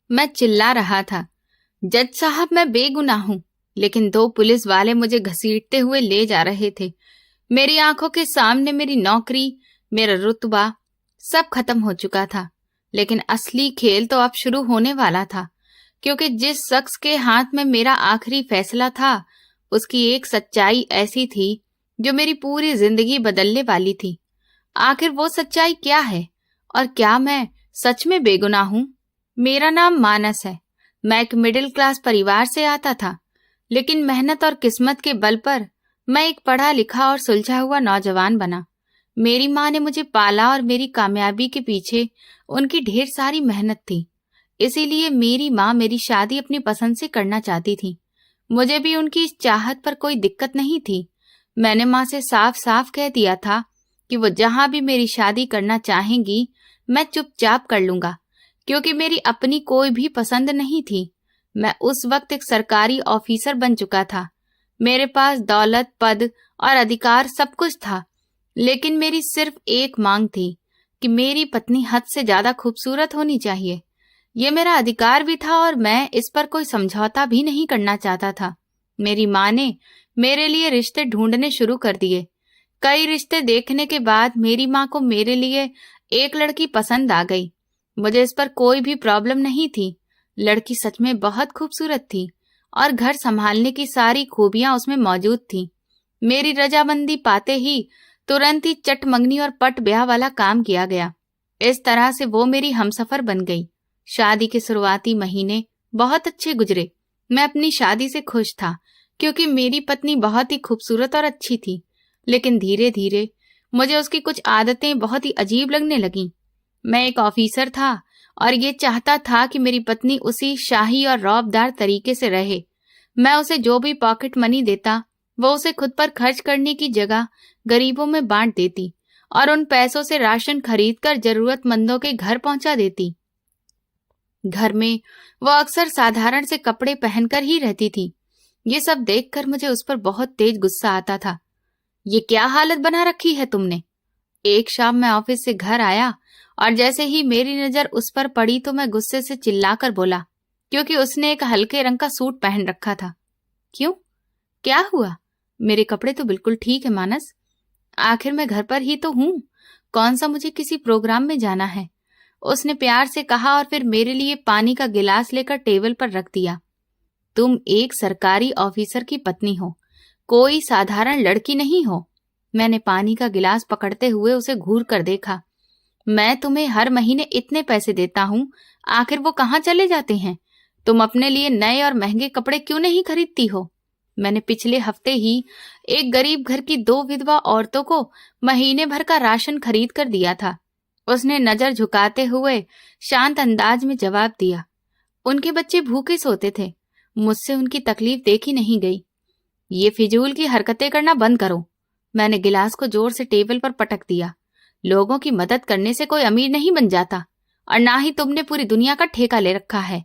मैं चिल्ला रहा था, जज साहब मैं बेगुनाह हूं, लेकिन दो पुलिस वाले मुझे घसीटते हुए ले जा रहे थे। मेरी आंखों के सामने मेरी नौकरी, मेरा रुतबा सब खत्म हो चुका था। लेकिन असली खेल तो अब शुरू होने वाला था, क्योंकि जिस शख्स के हाथ में मेरा आखिरी फैसला था, उसकी एक सच्चाई ऐसी थी जो मेरी पूरी जिंदगी बदलने वाली थी। आखिर वो सच्चाई क्या है, और क्या मैं सच में बेगुनाह हूं? मेरा नाम मानस है। मैं एक मिडिल क्लास परिवार से आता था, लेकिन मेहनत और किस्मत के बल पर मैं एक पढ़ा लिखा और सुलझा हुआ नौजवान बना। मेरी माँ ने मुझे पाला और मेरी कामयाबी के पीछे उनकी ढेर सारी मेहनत थी। इसीलिए मेरी माँ मेरी शादी अपनी पसंद से करना चाहती थी। मुझे भी उनकी इस चाहत पर कोई दिक्कत नहीं थी। मैंने माँ से साफ साफ कह दिया था कि वो जहां भी मेरी शादी करना चाहेंगी, मैं चुपचाप कर लूंगा, क्योंकि मेरी अपनी कोई भी पसंद नहीं थी। मैं उस वक्त एक सरकारी ऑफिसर बन चुका था। मेरे पास दौलत, पद और अधिकार सब कुछ था, लेकिन मेरी सिर्फ एक मांग थी कि मेरी पत्नी हद से ज्यादा खूबसूरत होनी चाहिए। ये मेरा अधिकार भी था और मैं इस पर कोई समझौता भी नहीं करना चाहता था। मेरी माँ ने मेरे लिए रिश्ते ढूंढने शुरू कर दिए। कई रिश्ते देखने के बाद मेरी माँ को मेरे लिए एक लड़की पसंद आ गई। मुझे इस पर कोई भी प्रॉब्लम नहीं थी। लड़की सच में बहुत खूबसूरत थी और घर संभालने की सारी खूबियां उसमें मौजूद थी। मेरी रजामंदी पाते ही तुरंत ही चट मंगनी और पट ब्याह वाला काम किया गया। इस तरह से वो मेरी हमसफर बन गई। शादी के शुरुआती महीने बहुत अच्छे गुजरे। मैं अपनी शादी से खुश था, क्योंकि मेरी पत्नी बहुत ही खूबसूरत और अच्छी थी। लेकिन धीरे धीरे मुझे उसकी कुछ आदतें बहुत ही अजीब लगने लगीं। मैं एक ऑफिसर था और ये चाहता था कि मेरी पत्नी उसी शाही और रौबदार तरीके से रहे। मैं उसे जो भी पॉकेट मनी देता, वो उसे खुद पर खर्च करने की जगह गरीबों में बांट देती और उन पैसों से राशन खरीदकर जरूरतमंदों के घर पहुंचा देती। घर में वो अक्सर साधारण से कपड़े पहनकर ही रहती थी। ये सब देखकर मुझे उस पर बहुत तेज गुस्सा आता था। ये क्या हालत बना रखी है तुमने? एक शाम मैं ऑफिस से घर आया और जैसे ही मेरी नजर उस पर पड़ी तो मैं गुस्से से चिल्लाकर बोला, क्योंकि उसने एक हल्के रंग का सूट पहन रखा था। क्यों? क्या हुआ? मेरे कपड़े तो बिल्कुल ठीक है मानस। आखिर मैं घर पर ही तो हूं। कौन सा मुझे किसी प्रोग्राम में जाना है? उसने प्यार से कहा और फिर मेरे लिए पानी का गिलास लेकर टेबल पर रख दिया। तुम एक सरकारी ऑफिसर की पत्नी हो, कोई साधारण लड़की नहीं हो। मैंने पानी का गिलास पकड़ते हुए उसे घूर कर देखा। मैं तुम्हें हर महीने इतने पैसे देता हूं, आखिर वो कहाँ चले जाते हैं? तुम अपने लिए नए और महंगे कपड़े क्यों नहीं खरीदती हो? मैंने पिछले हफ्ते ही एक गरीब घर की दो विधवा औरतों को महीने भर का राशन खरीद कर दिया था। उसने नजर झुकाते हुए शांत अंदाज में जवाब दिया। उनके बच्चे भूखे सोते थे। मुझसे उनकी तकलीफ देखी नहीं गई। ये फिजूल की हरकतें करना बंद करो। मैंने गिलास को जोर से टेबल पर पटक दिया। लोगों की मदद करने से कोई अमीर नहीं बन जाता, और ना ही तुमने पूरी दुनिया का ठेका ले रखा है।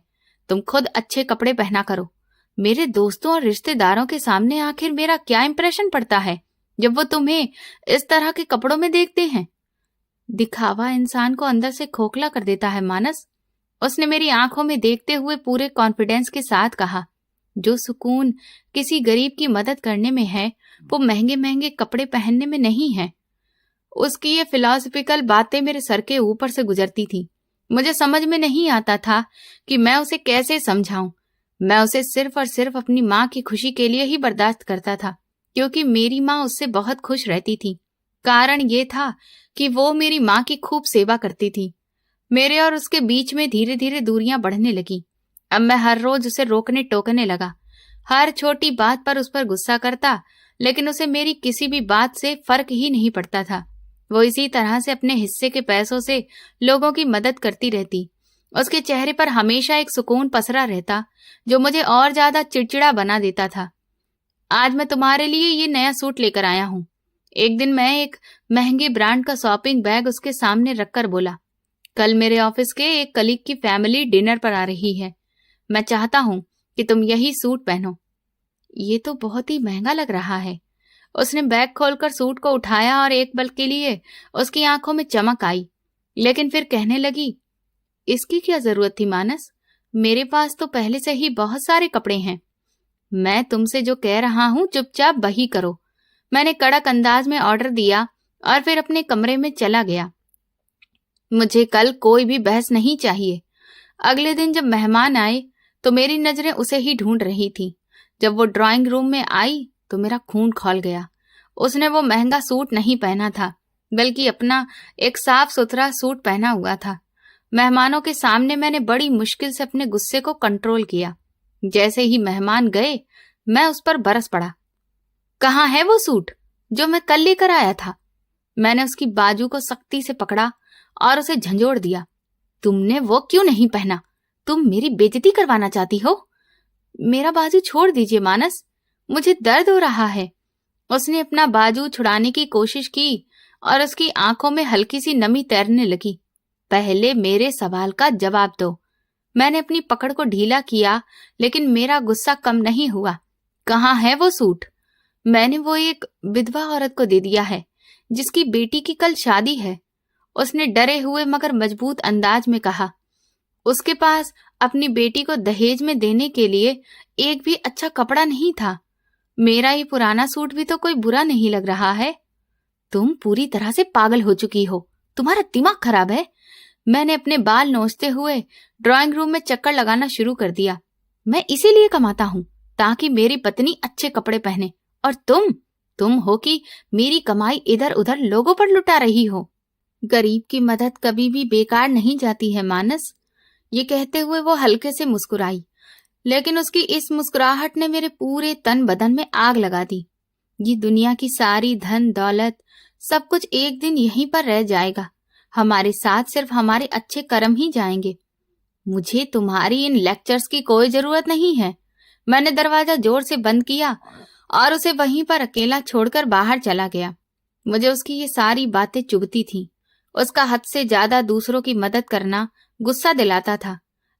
तुम खुद अच्छे कपड़े पहना करो। मेरे दोस्तों और रिश्तेदारों के सामने आखिर मेरा क्या इंप्रेशन पड़ता है जब वो तुम्हें इस तरह के कपड़ों में देखते हैं? दिखावा इंसान को अंदर से खोखला कर देता है मानस। उसने मेरी आंखों में देखते हुए पूरे कॉन्फिडेंस के साथ कहा। जो सुकून किसी गरीब की मदद करने में है, वो महंगे महंगे कपड़े पहनने में नहीं है। उसकी ये फिलॉसफिकल बातें मेरे सर के ऊपर से गुजरती थी। मुझे समझ में नहीं आता था कि मैं उसे कैसे समझाऊं। मैं उसे सिर्फ और सिर्फ अपनी माँ की खुशी के लिए ही बर्दाश्त करता था, क्योंकि मेरी माँ उससे बहुत खुश रहती थी। कारण ये था कि वो मेरी माँ की खूब सेवा करती थी। मेरे और उसके बीच में धीरे धीरे दूरियां बढ़ने लगी। अब मैं हर रोज उसे रोकने टोकने लगा। हर छोटी बात पर उस पर गुस्सा करता, लेकिन उसे मेरी किसी भी बात से फर्क ही नहीं पड़ता था। वो इसी तरह से अपने हिस्से के पैसों से लोगों की मदद करती रहती। उसके चेहरे पर हमेशा एक सुकून पसरा रहता, जो मुझे और ज्यादा चिड़चिड़ा बना देता था। आज मैं तुम्हारे लिए ये नया सूट लेकर आया हूँ। एक दिन मैं एक महंगे ब्रांड का शॉपिंग बैग उसके सामने रखकर बोला, कल मेरे ऑफिस के एक कलीग की फैमिली डिनर पर आ रही है। मैं चाहता हूं कि तुम यही सूट पहनो। ये तो बहुत ही महंगा लग रहा है। उसने बैग खोलकर सूट को उठाया और एक पल के लिए उसकी आंखों में चमक आई, लेकिन फिर कहने लगी, इसकी क्या जरूरत थी मानस? मेरे पास तो पहले से ही बहुत सारे कपड़े हैं। मैं तुमसे जो कह रहा हूं चुपचाप वही करो। मैंने कड़क अंदाज में ऑर्डर दिया और फिर अपने कमरे में चला गया। मुझे कल कोई भी बहस नहीं चाहिए। अगले दिन जब मेहमान आए तो मेरी नजरें उसे ही ढूंढ रही थी। जब वो ड्राइंग रूम में आई तो मेरा खून खौल गया। उसने वो महंगा सूट नहीं पहना था, बल्कि अपना एक साफ सुथरा सूट पहना हुआ था। मेहमानों के सामने मैंने बड़ी मुश्किल से अपने गुस्से को कंट्रोल किया। जैसे ही मेहमान गए मैं उस पर बरस पड़ा। कहाँ है वो सूट जो मैं कल लेकर आया था? मैंने उसकी बाजू को सख्ती से पकड़ा और उसे झंझोड़ दिया। तुमने वो क्यों नहीं पहना? तुम मेरी बेइज्जती करवाना चाहती हो? मेरा बाजू छोड़ दीजिए मानस, मुझे दर्द हो रहा है। उसने अपना बाजू छुड़ाने की कोशिश की और उसकी आंखों में हल्की सी नमी तैरने लगी। पहले मेरे सवाल का जवाब दो। मैंने अपनी पकड़ को ढीला किया, लेकिन मेरा गुस्सा कम नहीं हुआ। कहाँ है वो सूट? मैंने वो एक विधवा औरत को दे दिया है जिसकी बेटी की कल शादी है। उसने डरे हुए मगर मजबूत अंदाज में कहा। उसके पास अपनी बेटी को दहेज में देने के लिए एक भी अच्छा कपड़ा नहीं था। मेरा ये पुराना सूट भी तो कोई बुरा नहीं लग रहा है। तुम पूरी तरह से पागल हो चुकी हो, तुम्हारा दिमाग खराब है। मैंने अपने बाल नोचते हुए ड्राइंग रूम में चक्कर लगाना शुरू कर दिया। मैं इसीलिए कमाता हूँ ताकि मेरी पत्नी अच्छे कपड़े पहने, और तुम हो कि मेरी कमाई इधर उधर लोगों पर लुटा रही हो। गरीब की मदद कभी भी बेकार नहीं जाती है मानस। ये कहते हुए वो हल्के से मुस्कुराई, लेकिन उसकी इस मुस्कुराहट ने मेरे पूरे तन बदन में आग लगा दी। ये दुनिया की सारी धन दौलत सब कुछ एक दिन यहीं पर रह जाएगा। हमारे साथ सिर्फ हमारे अच्छे कर्म ही जाएंगे। मुझे तुम्हारी इन लेक्चर्स की कोई जरूरत नहीं है। मैंने दरवाजा जोर से बंद किया और उसे वहीं पर अकेला छोड़कर बाहर चला गया। मुझे उसकी ये सारी बातें चुभती थीं। उसका हद से ज्यादा दूसरों की मदद करना गुस्सा दिलाता था।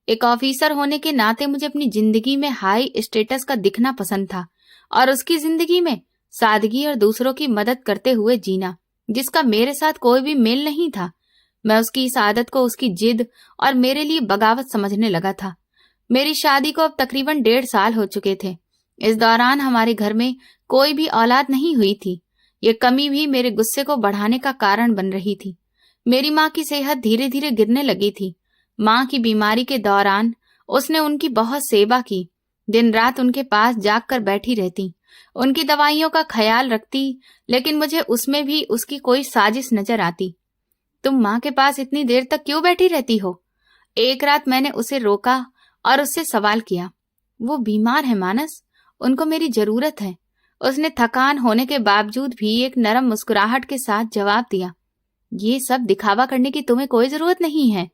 एक ऑफिसर होने के नाते मुझे अपनी जिंदगी में हाई स्टेटस का दिखना पसंद था, और उसकी जिंदगी में सादगी और दूसरों की मदद करते हुए जीना, जिसका मेरे साथ कोई भी मेल नहीं था। मैं उसकी इस आदत को उसकी जिद और मेरे लिए बगावत समझने लगा था। मेरी शादी को अब तकरीबन 1.5 साल हो चुके थे। इस दौरान हमारे घर में कोई भी औलाद नहीं हुई थी। ये कमी भी मेरे गुस्से को बढ़ाने का कारण बन रही थी। मेरी माँ की सेहत धीरे धीरे गिरने लगी थी। माँ की बीमारी के दौरान उसने उनकी बहुत सेवा की। दिन रात उनके पास जागकर बैठी रहती, उनकी दवाइयों का ख्याल रखती, लेकिन मुझे उसमें भी उसकी कोई साजिश नजर आती। तुम माँ के पास इतनी देर तक क्यों बैठी रहती हो? एक रात मैंने उसे रोका और उससे सवाल किया। वो बीमार है मानस, उनको मेरी जरूरत है। उसने थकान होने के बावजूद भी एक नरम मुस्कुराहट के साथ जवाब दिया। ये सब दिखावा करने की तुम्हें कोई जरूरत नहीं है,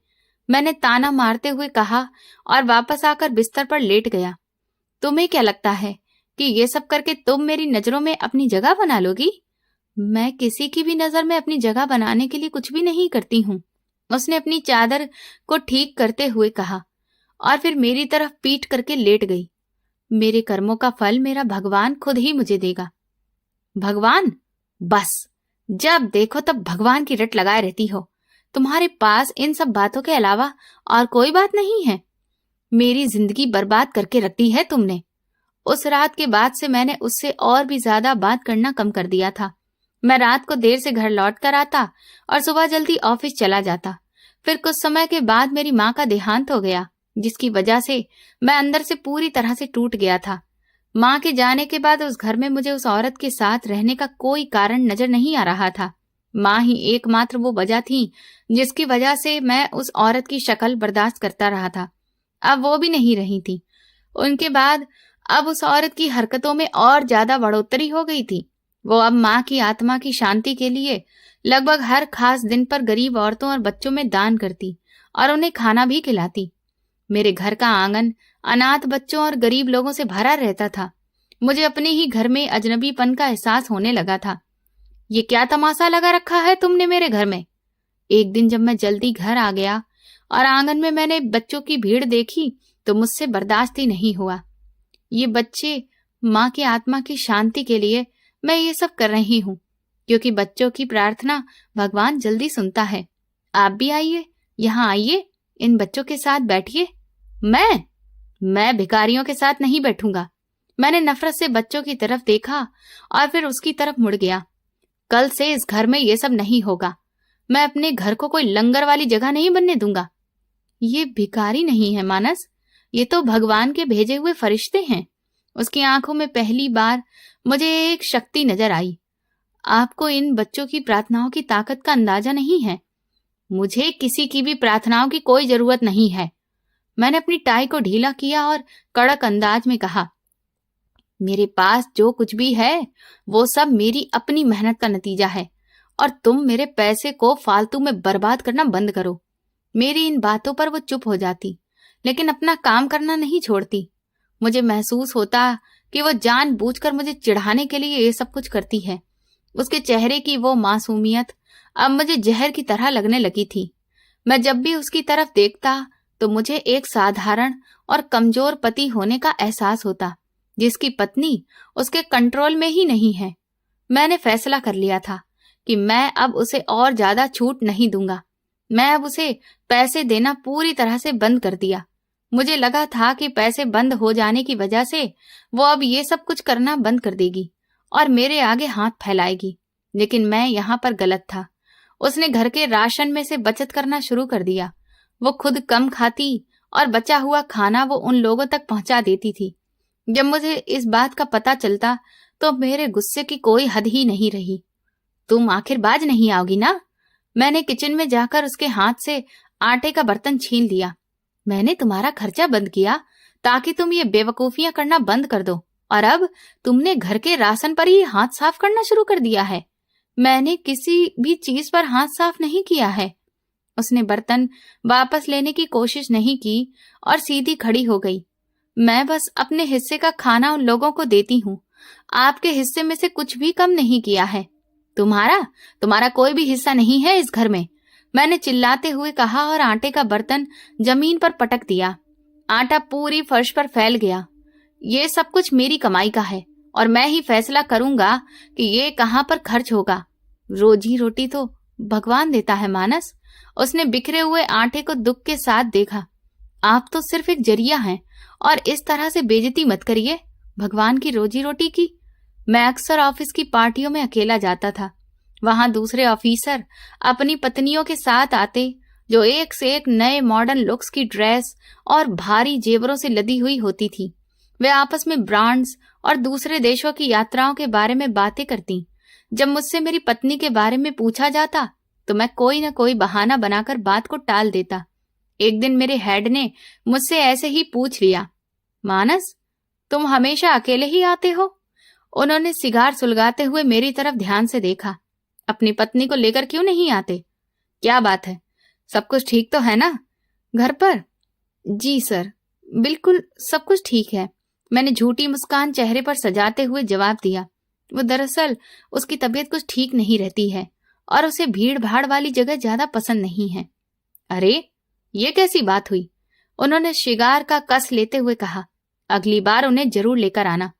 मैंने ताना मारते हुए कहा और वापस आकर बिस्तर पर लेट गया। तुम्हें क्या लगता है कि ये सब करके तुम मेरी नजरों में अपनी जगह बना लोगी? मैं किसी की भी नजर में अपनी जगह बनाने के लिए कुछ भी नहीं करती हूँ, उसने अपनी चादर को ठीक करते हुए कहा और फिर मेरी तरफ पीठ करके लेट गई। मेरे कर्मों का फल मेरा भगवान खुद ही मुझे देगा। भगवान? बस, जब देखो तब भगवान की रट लगाए रहती हो। तुम्हारे पास इन सब बातों के अलावा और कोई बात नहीं है। मेरी जिंदगी बर्बाद करके रखी है तुमने। उस रात के बाद से मैंने उससे और भी ज्यादा बात करना कम कर दिया था। मैं रात को देर से घर लौट कर आता और सुबह जल्दी ऑफिस चला जाता। फिर कुछ समय के बाद मेरी माँ का देहांत हो गया, जिसकी वजह से मैं अंदर से पूरी तरह से टूट गया था। माँ के जाने के बाद उस घर में मुझे उस औरत के साथ रहने का कोई कारण नजर नहीं आ रहा था। माँ ही एकमात्र वो वजह थी जिसकी वजह से मैं उस औरत की शक्ल बर्दाश्त करता रहा था। अब वो भी नहीं रही थी। उनके बाद अब उस औरत की हरकतों में और ज्यादा बढ़ोतरी हो गई थी। वो अब माँ की आत्मा की शांति के लिए लगभग हर खास दिन पर गरीब औरतों और बच्चों में दान करती और उन्हें खाना भी खिलाती। मेरे घर का आंगन अनाथ बच्चों और गरीब लोगों से भरा रहता था। मुझे अपने ही घर में अजनबीपन का एहसास होने लगा था। ये क्या तमाशा लगा रखा है तुमने मेरे घर में? एक दिन जब मैं जल्दी घर आ गया और आंगन में मैंने बच्चों की भीड़ देखी तो मुझसे बर्दाश्त ही नहीं हुआ। ये बच्चे, माँ की आत्मा की शांति के लिए मैं ये सब कर रही हूँ, क्योंकि बच्चों की प्रार्थना भगवान जल्दी सुनता है। आप भी आइए, यहाँ आइए, इन बच्चों के साथ बैठिए। मैं भिखारियों के साथ नहीं बैठूंगा। मैंने नफरत से बच्चों की तरफ देखा और फिर उसकी तरफ मुड़ गया। कल से इस घर में ये सब नहीं होगा। मैं अपने घर को कोई लंगर वाली जगह नहीं बनने दूंगा। ये भिखारी नहीं है मानस, ये तो भगवान के भेजे हुए फरिश्ते हैं। उसकी आंखों में पहली बार मुझे एक शक्ति नजर आई। आपको इन बच्चों की प्रार्थनाओं की ताकत का अंदाजा नहीं है। मुझे किसी की भी प्रार्थनाओं की कोई जरूरत नहीं है। मैंने अपनी टाई को ढीला किया और कड़क अंदाज में कहा, मेरे पास जो कुछ भी है वो सब मेरी अपनी मेहनत का नतीजा है और तुम मेरे पैसे को फालतू में बर्बाद करना बंद करो। मेरी इन बातों पर वो चुप हो जाती, लेकिन अपना काम करना नहीं छोड़ती। मुझे महसूस होता कि वो जानबूझकर मुझे चिढ़ाने के लिए ये सब कुछ करती है। उसके चेहरे की वो मासूमियत अब मुझे जहर की तरह लगने लगी थी। मैं जब भी उसकी तरफ देखता तो मुझे एक साधारण और कमजोर पति होने का एहसास होता, जिसकी पत्नी उसके कंट्रोल में ही नहीं है। मैंने फैसला कर लिया था कि मैं अब उसे और ज्यादा छूट नहीं दूंगा। मैं अब उसे पैसे देना पूरी तरह से बंद कर दिया। मुझे लगा था कि पैसे बंद हो जाने की वजह से वो अब ये सब कुछ करना बंद कर देगी और मेरे आगे हाथ फैलाएगी, लेकिन मैं यहाँ पर गलत था। उसने घर के राशन में से बचत करना शुरू कर दिया। वो खुद कम खाती और बचा हुआ खाना वो उन लोगों तक पहुंचा देती थी। जब मुझे इस बात का पता चलता तो मेरे गुस्से की कोई हद ही नहीं रही। तुम आखिर बाज नहीं आओगी ना? मैंने किचन में जाकर उसके हाथ से आटे का बर्तन छीन लिया। मैंने तुम्हारा खर्चा बंद किया ताकि तुम ये बेवकूफियां करना बंद कर दो, और अब तुमने घर के राशन पर ही हाथ साफ करना शुरू कर दिया है। मैंने किसी भी चीज पर हाथ साफ नहीं किया है। उसने बर्तन वापस लेने की कोशिश नहीं की और सीधी खड़ी हो गई। मैं बस अपने हिस्से का खाना उन लोगों को देती हूँ। आपके हिस्से में से कुछ भी कम नहीं किया है। तुम्हारा कोई भी हिस्सा नहीं है इस घर में, मैंने चिल्लाते हुए कहा और आटे का बर्तन जमीन पर पटक दिया। आटा पूरी फर्श पर फैल गया। ये सब कुछ मेरी कमाई का है और मैं ही फैसला करूंगा कि ये कहाँ पर खर्च होगा। रोजी रोटी तो भगवान देता है मानस। उसने बिखरे हुए आटे को दुख के साथ देखा। आप तो सिर्फ एक जरिया हैं और इस तरह से बेइज्जती मत करिए भगवान की रोजी रोटी की। मैं अक्सर ऑफिस की पार्टियों में अकेला जाता था। वहां दूसरे ऑफिसर अपनी पत्नियों के साथ आते, जो एक से एक नए मॉडर्न लुक्स की ड्रेस और भारी जेवरों से लदी हुई होती थी। वे आपस में ब्रांड्स और दूसरे देशों की यात्राओं के बारे में बातें करती। जब मुझसे मेरी पत्नी के बारे में पूछा जाता तो मैं कोई न कोई बहाना बनाकर बात को टाल देता। एक दिन मेरे हेड ने मुझसे ऐसे ही पूछ लिया, मानस, तुम हमेशा अकेले ही आते हो? उन्होंने सिगार सुलगाते हुए मेरी तरफ ध्यान से देखा। अपनी पत्नी को लेकर क्यों नहीं आते? क्या बात है, सब कुछ ठीक तो है ना घर पर? जी सर, बिल्कुल सब कुछ ठीक है, मैंने झूठी मुस्कान चेहरे पर सजाते हुए जवाब दिया। वो दरअसल उसकी तबीयत कुछ ठीक नहीं रहती है और उसे भीड़ भाड़ वाली जगह ज्यादा पसंद नहीं है। अरे, ये कैसी बात हुई? उन्होंने शिगार का कस लेते हुए कहा। अगली बार उन्हें जरूर लेकर आना,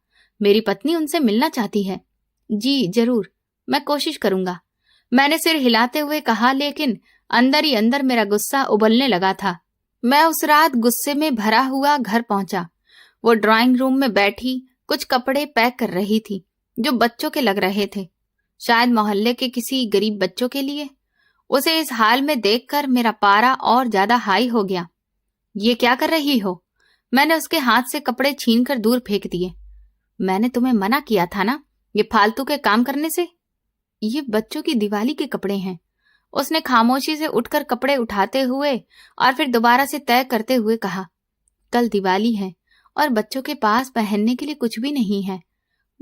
मेरी पत्नी उनसे मिलना चाहती है। जी जरूर, मैं कोशिश करूंगा, मैंने सिर हिलाते हुए कहा, लेकिन अंदर ही अंदर मेरा गुस्सा उबलने लगा था। मैं उस रात गुस्से में भरा हुआ घर पहुंचा। वो ड्राइंग रूम में बैठी कुछ कपड़े पैक कर रही थी जो बच्चों के लग रहे थे, शायद मोहल्ले के किसी गरीब बच्चों के लिए। उसे इस हाल में देखकर मेरा पारा और ज्यादा हाई हो गया। ये क्या कर रही हो? मैंने उसके हाथ से कपड़े छीनकर दूर फेंक दिए। मैंने तुम्हें मना किया था ना ये फालतू के काम करने से। ये बच्चों की दिवाली के कपड़े हैं। उसने खामोशी से उठकर कपड़े उठाते हुए और फिर दोबारा से तय करते हुए कहा, कल दिवाली है और बच्चों के पास पहनने के लिए कुछ भी नहीं है।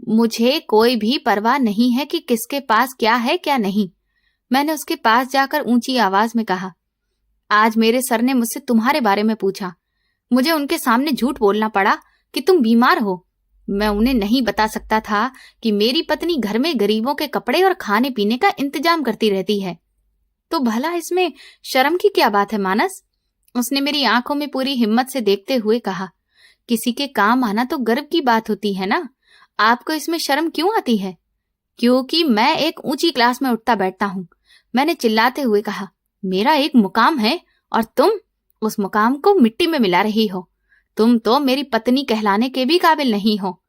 मुझे कोई भी परवाह नहीं है कि किसके पास क्या है क्या नहीं। मैंने उसके पास जाकर ऊंची आवाज में कहा, आज मेरे सर ने मुझसे तुम्हारे बारे में पूछा। मुझे उनके सामने झूठ बोलना पड़ा कि तुम बीमार हो। मैं उन्हें नहीं बता सकता था कि मेरी पत्नी घर में गरीबों के कपड़े और खाने पीने का इंतजाम करती रहती है। तो भला इसमें शर्म की क्या बात है मानस? उसने मेरी आंखों में पूरी हिम्मत से देखते हुए कहा, किसी के काम आना तो गर्व की बात होती है ना, आपको इसमें शर्म क्यों आती है? क्योंकि मैं एक ऊंची क्लास में उठता बैठता हूं, मैंने चिल्लाते हुए कहा। मेरा एक मुकाम है और उस मुकाम को मिट्टी में मिला रही हो। तुम तो मेरी पत्नी कहलाने के भी काबिल नहीं हो।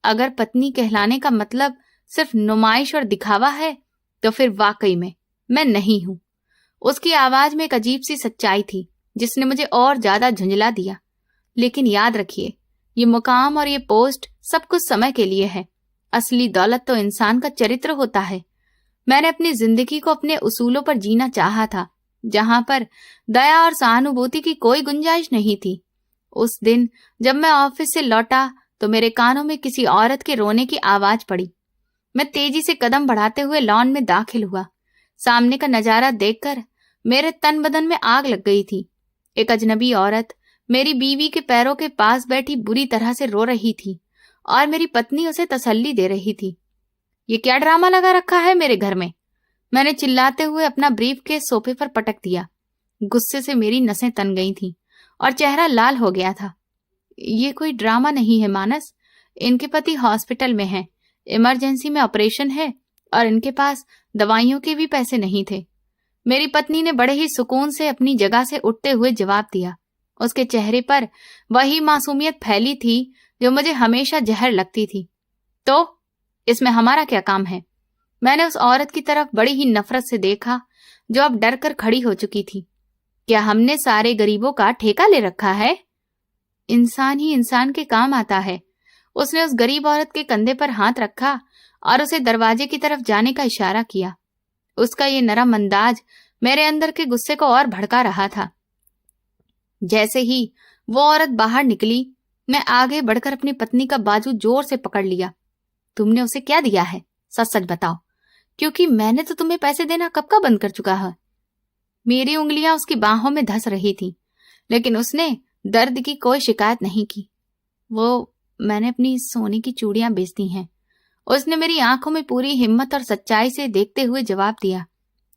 अगर पत्नी कहलाने का मतलब सिर्फ नुमाइश और दिखावा है तो फिर वाकई में मैं नहीं हूं। उसकी आवाज में एक अजीब सी सच्चाई थी जिसने मुझे और ज्यादा झुंझला दिया। लेकिन याद रखिए, ये मुकाम और ये पोस्ट सब कुछ समय के लिए है। असली दौलत तो इंसान का चरित्र होता है। मैंने अपनी जिंदगी को अपने उसूलों पर जीना चाहा था, जहां पर दया और सहानुभूति की कोई गुंजाइश नहीं थी। उस दिन जब मैं ऑफिस से लौटा तो मेरे कानों में किसी औरत के रोने की आवाज पड़ी। मैं तेजी से कदम बढ़ाते हुए लॉन में दाखिल हुआ। सामने का नजारा देखकर मेरे तन बदन में आग लग गई थी। एक अजनबी औरत मेरी बीवी के पैरों के पास बैठी बुरी तरह से रो रही थी और मेरी पत्नी उसे तसल्ली दे रही थी। ये क्या ड्रामा लगा रखा है मेरे घर में? मैंने चिल्लाते हुए अपना ब्रीफ केस सोफे पर पटक दिया। गुस्से से मेरी नसें तन गई थीं और चेहरा लाल हो गया था। ये कोई ड्रामा नहीं है मानस। इनके पति हॉस्पिटल में हैं, इमरजेंसी में ऑपरेशन है और इनके पास दवाइयों के भी पैसे नहीं थे। मेरी पत्नी ने बड़े ही सुकून से अपनी जगह से उठते हुए जवाब दिया। उसके चेहरे पर वही मासूमियत फैली थी जो मुझे हमेशा जहर लगती थी। तो इसमें हमारा क्या काम है? मैंने उस औरत की तरफ बड़ी ही नफरत से देखा जो अब डर कर खड़ी हो चुकी थी। क्या हमने सारे गरीबों का ठेका ले रखा है? इंसान ही इंसान के काम आता है। उसने उस गरीब औरत के कंधे पर हाथ रखा और उसे दरवाजे की तरफ जाने का इशारा किया। उसका ये नरम अंदाज मेरे अंदर के गुस्से को और भड़का रहा था। जैसे ही वो औरत बाहर निकली, मैं आगे बढ़कर अपनी पत्नी का बाजू जोर से पकड़ लिया। तुमने उसे क्या दिया है? सच सच बताओ, क्योंकि मैंने तो तुम्हें पैसे देना कब का बंद कर चुका है। मेरी उंगलियां उसकी बाहों में धंस रही थी, लेकिन उसने दर्द की कोई शिकायत नहीं की। मैंने अपनी सोने की चूड़ियां बेच दी हैं। उसने मेरी आंखों में पूरी हिम्मत और सच्चाई से देखते हुए जवाब दिया।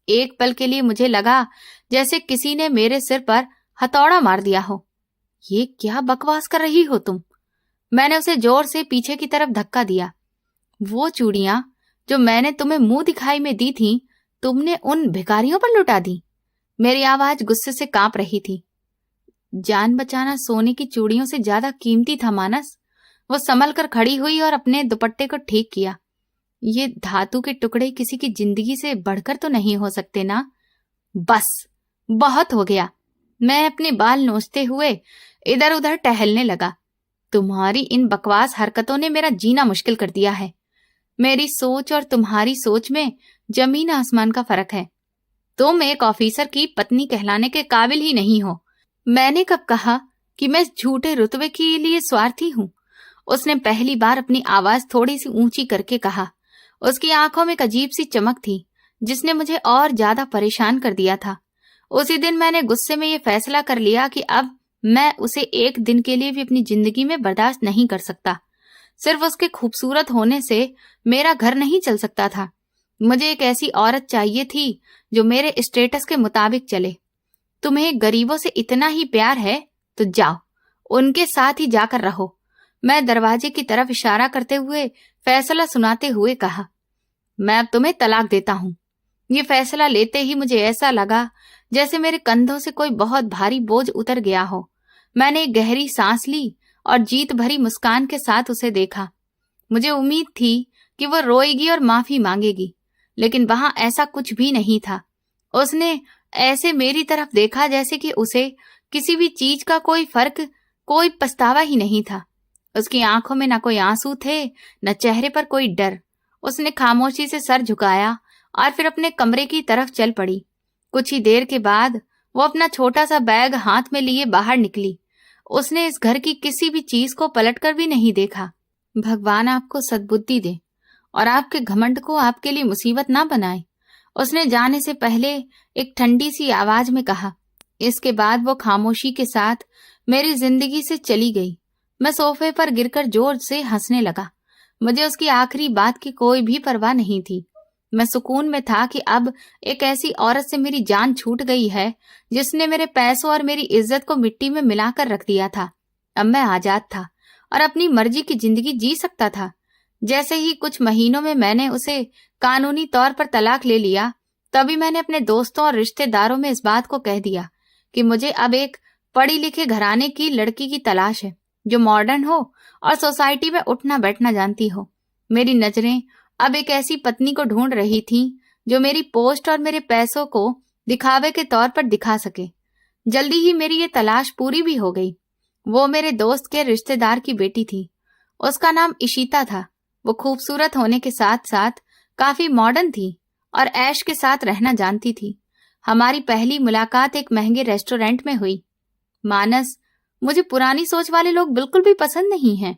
एक पल के लिए मुझे लगा जैसे किसी ने मेरे सिर पर हथौड़ा मार दिया हो। ये क्या बकवास कर रही हो तुम? मैंने उसे जोर से पीछे की तरफ धक्का दिया। वो चूड़ियां जो मैंने तुम्हें मुंह दिखाई में दी थी, तुमने उन भिखारियों पर लुटा दी। मेरी आवाज गुस्से से कांप रही थी। जान बचाना सोने की चूड़ियों से ज्यादा कीमती था मानस। वो संभल कर खड़ी हुई और अपने दुपट्टे को ठीक किया। ये धातु के टुकड़े किसी की जिंदगी से बढ़कर तो नहीं हो सकते ना? बस, बहुत हो गया। मैं अपने बाल नोचते हुए इधर उधर टहलने लगा। तुम्हारी इन बकवास हरकतों ने मेरा जीना मुश्किल कर दिया है। मेरी सोच और तुम्हारी सोच में जमीन आसमान का फर्क है। तुम एक ऑफिसर की पत्नी कहलाने के काबिल ही नहीं हो। मैंने कब कहा कि मैं झूठे रुतबे के लिए स्वार्थी हूं? उसने पहली बार अपनी आवाज थोड़ी सी ऊंची करके कहा। उसकी आंखों में एक अजीब सी चमक थी जिसने मुझे और ज्यादा परेशान कर दिया था। उसी दिन मैंने गुस्से में ये फैसला कर लिया कि अब मैं उसे एक दिन के लिए भी अपनी जिंदगी में बर्दाश्त नहीं कर सकता। सिर्फ उसके खूबसूरत होने से मेरा घर नहीं चल सकता था। मुझे एक ऐसी औरत चाहिए थी जो मेरे स्टेटस के मुताबिक चले। तुम्हें गरीबों से इतना ही प्यार है तो जाओ, उनके साथ ही जाकर रहो। मैं दरवाजे की तरफ इशारा करते हुए फैसला सुनाते हुए कहा। मैं अब तुम्हें तलाक देता हूं। ये फैसला लेते ही मुझे ऐसा लगा जैसे मेरे कंधों से कोई बहुत भारी बोझ उतर गया हो। मैंने एक गहरी सांस ली और जीत भरी मुस्कान के साथ उसे देखा। मुझे उम्मीद थी कि वो रोएगी और माफी मांगेगी, लेकिन वहां ऐसा कुछ भी नहीं था। उसने ऐसे मेरी तरफ देखा जैसे कि उसे किसी भी चीज का कोई फर्क, कोई पछतावा ही नहीं था। उसकी आंखों में न कोई आंसू थे, न चेहरे पर कोई डर। उसने खामोशी से सर झुकाया और फिर अपने कमरे की तरफ चल पड़ी। कुछ ही देर के बाद वो अपना छोटा सा बैग हाथ में लिए बाहर निकली। उसने इस घर की किसी भी चीज को पलटकर भी नहीं देखा। भगवान आपको सद्बुद्धि दे और आपके घमंड को आपके लिए मुसीबत ना बनाए, उसने जाने से पहले एक ठंडी सी आवाज में कहा। इसके बाद वो खामोशी के साथ मेरी जिंदगी से चली गई। मैं सोफे पर गिरकर जोर से हंसने लगा। मुझे उसकी आखिरी बात की कोई भी परवाह नहीं थी। मैं सुकून में था कि अब एक ऐसी औरत से मेरी जान छूट गई है जिसने मेरे पैसों और मेरी इज्जत को मिट्टी में मिलाकर रख दिया था। अब मैं आजाद था और अपनी मर्जी की जिंदगी जी सकता था। जैसे ही कुछ महीनों में मैंने उसे कानूनी तौर पर तलाक ले लिया, तभी मैंने अपने दोस्तों और रिश्तेदारों में इस बात को कह दिया कि मुझे अब एक पढ़ी लिखे घराने की लड़की की तलाश है, जो मॉडर्न हो और सोसाइटी में उठना बैठना जानती हो। मेरी नजरें अब एक ऐसी पत्नी को ढूंढ रही थीं जो मेरी पोस्ट और मेरे पैसों को दिखावे के तौर पर दिखा सके। जल्दी ही मेरी ये तलाश पूरी भी हो गई। वो मेरे दोस्त के रिश्तेदार की बेटी थी। उसका नाम इशिता था। वो खूबसूरत होने के साथ साथ काफी मॉडर्न थी और ऐश के साथ रहना जानती थी। हमारी पहली मुलाकात एक महंगे रेस्टोरेंट में हुई। मानस, मुझे पुरानी सोच वाले लोग बिल्कुल भी पसंद नहीं हैं।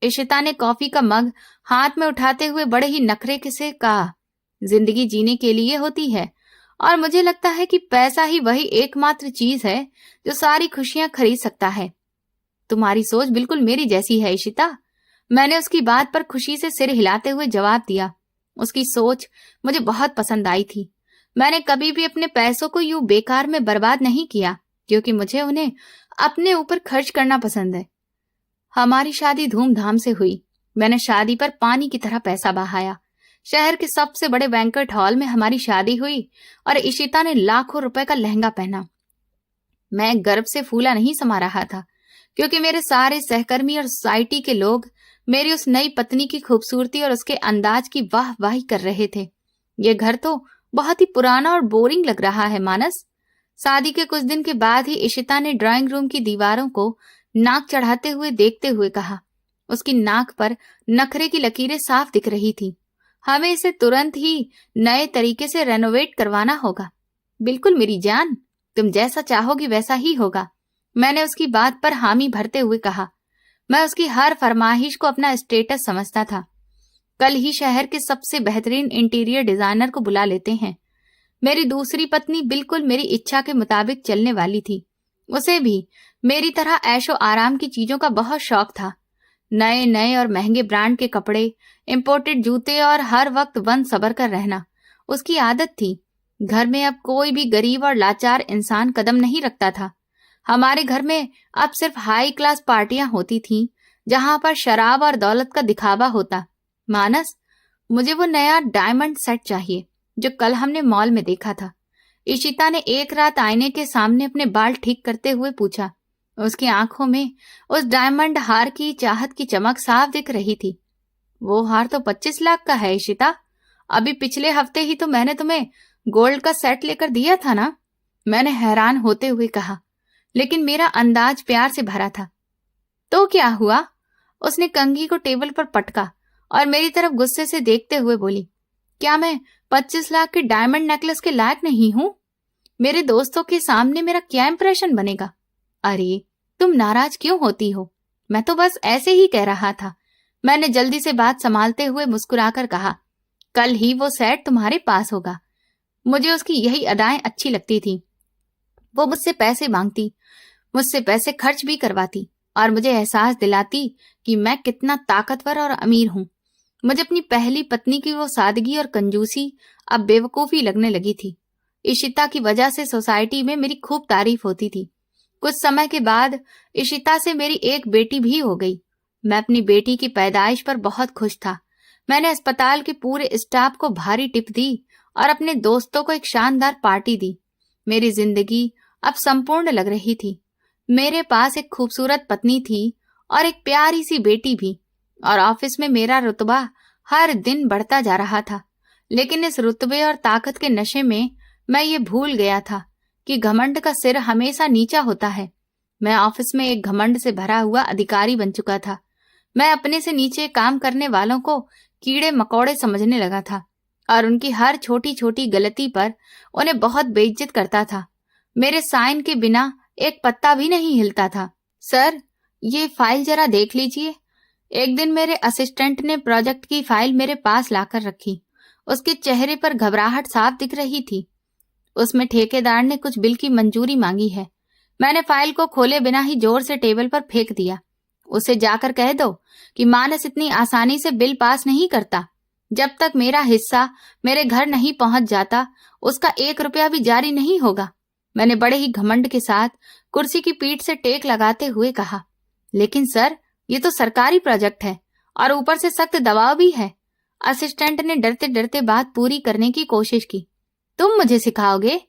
इशिता ने कॉफी का मग हाथ में उठाते हुए बड़े ही नखरे से कहा, जिंदगी जीने के लिए होती है और मुझे लगता है कि पैसा ही वही एकमात्र चीज है जो सारी खुशियां खरीद सकता है। तुम्हारी सोच बिल्कुल मेरी जैसी है इशिता। मैंने उसकी बात पर खुशी से सिर हिलाते हुए जवाब दिया। उसकी सोच मुझे बहुत पसंद आई थी। मैंने कभी भी अपने पैसों को यूं बेकार में बर्बाद नहीं किया, क्योंकि मुझे उन्हें अपने ऊपर खर्च करना पसंद है। हमारी शादी धूमधाम से हुई। मैंने शादी पर पानी की तरह पैसा बहाया। शहर के सबसे बड़े बैंक्वेट हॉल में हमारी शादी हुई और इशिता ने लाखों रुपए का लहंगा पहना। मैं गर्व से फूला नहीं समा रहा था, क्योंकि मेरे सारे सहकर्मी और सोसाइटी के लोग मेरी उस नई पत्नी की खूबसूरती और उसके अंदाज की वाहवाही कर रहे थे। ये घर तो बहुत ही पुराना और बोरिंग लग रहा है मानस। शादी के कुछ दिन के बाद ही इशिता ने ड्राइंग रूम की दीवारों को नाक चढ़ाते हुए देखते हुए कहा। उसकी नाक पर नखरे की लकीरें साफ दिख रही थी। हमें इसे तुरंत ही नए तरीके से रेनोवेट करवाना होगा। बिल्कुल मेरी जान, तुम जैसा चाहोगी वैसा ही होगा। मैंने उसकी बात पर हामी भरते हुए कहा। मैं उसकी हर फरमाइश को अपना स्टेटस समझता था। कल ही शहर के सबसे बेहतरीन इंटीरियर डिजाइनर को बुला लेते हैं। मेरी दूसरी पत्नी बिल्कुल मेरी इच्छा के मुताबिक चलने वाली थी। उसे भी मेरी तरह ऐशो आराम की चीजों का बहुत शौक था। नए नए और महंगे ब्रांड के कपड़े, इंपोर्टेड जूते और हर वक्त वन सबर कर रहना उसकी आदत थी। घर में अब कोई भी गरीब और लाचार इंसान कदम नहीं रखता था। हमारे घर में अब सिर्फ हाई क्लास पार्टियां होती थीं, जहां पर शराब और दौलत का दिखावा होता। मानस, मुझे वो नया डायमंड सेट चाहिए जो कल हमने मॉल में देखा था। इशिता ने एक रात आईने के सामने अपने बाल ठीक करते हुए पूछा। उसकी आंखों में उस डायमंड हार की चाहत की चमक साफ दिख रही थी। वो हार तो 25 लाख का है इशिता। अभी पिछले हफ्ते ही तो मैंने तुम्हें गोल्ड का सेट लेकर दिया था ना। मैंने हैरान होते हुए कहा, लेकिन मेरा अंदाज प्यार से भरा था। तो क्या हुआ? उसने कंघी को टेबल पर पटका और मेरी तरफ गुस्से से देखते हुए बोली, क्या मैं 25 लाख के डायमंड नेकलेस के लायक नहीं हूं? मेरे दोस्तों के सामने मेरा क्या इंप्रेशन बनेगा? अरे, तुम नाराज क्यों होती हो? मैं तो बस ऐसे ही कह रहा था। मैंने जल्दी से बात संभालते हुए मुस्कुराकर कहा, कल ही वो सेट तुम्हारे पास होगा। मुझे उसकी यही अदाएं अच्छी लगती थी। वो मुझसे पैसे मांगती, मुझसे पैसे खर्च भी करवाती और मुझे एहसास दिलाती कि मैं कितना ताकतवर और अमीर हूं। मुझे अपनी पहली पत्नी की वो सादगी और कंजूसी अब बेवकूफी लगने लगी थी। इशिता की वजह से सोसाइटी में मेरी खूब तारीफ होती थी। कुछ समय के बाद इशिता से मेरी एक बेटी भी हो गई। मैं अपनी बेटी की पैदाइश पर बहुत खुश था। मैंने अस्पताल के पूरे स्टाफ को भारी टिप दी और अपने दोस्तों को एक शानदार पार्टी दी। मेरी जिंदगी अब संपूर्ण लग रही थी। मेरे पास एक खूबसूरत पत्नी थी और एक प्यारी सी बेटी भी, और ऑफिस में मेरा रुतबा हर दिन बढ़ता जा रहा था। लेकिन इस रुतबे और ताकत के नशे में मैं ये भूल गया था कि घमंड का सिर हमेशा नीचा होता है। मैं ऑफिस में एक घमंड से भरा हुआ अधिकारी बन चुका था। मैं अपने से नीचे काम करने वालों को कीड़े मकोड़े समझने लगा था और उनकी हर छोटी छोटी गलती पर उन्हें बहुत बेइज्जत करता था। मेरे साइन के बिना एक पत्ता भी नहीं हिलता था। सर, ये फाइल जरा देख लीजिए। एक दिन मेरे असिस्टेंट ने प्रोजेक्ट की फाइल मेरे पास लाकर रखी। उसके चेहरे पर घबराहट साफ दिख रही थी। उसमें ठेकेदार ने कुछ बिल की मंजूरी मांगी है। मैंने फाइल को खोले बिना ही जोर से टेबल पर फेंक दिया। उसे जाकर कह दो कि मानस इतनी आसानी से बिल पास नहीं करता। जब तक मेरा हिस्सा मेरे घर नहीं पहुंच जाता, उसका 1 रुपया भी जारी नहीं होगा। मैंने बड़े ही घमंड के साथ कुर्सी की पीठ से टेक लगाते हुए कहा, लेकिन सर, ये तो सरकारी प्रोजेक्ट है और ऊपर से सख्त दबाव भी है। असिस्टेंट ने डरते डरते बात पूरी करने की कोशिश की। तुम मुझे सिखाओगे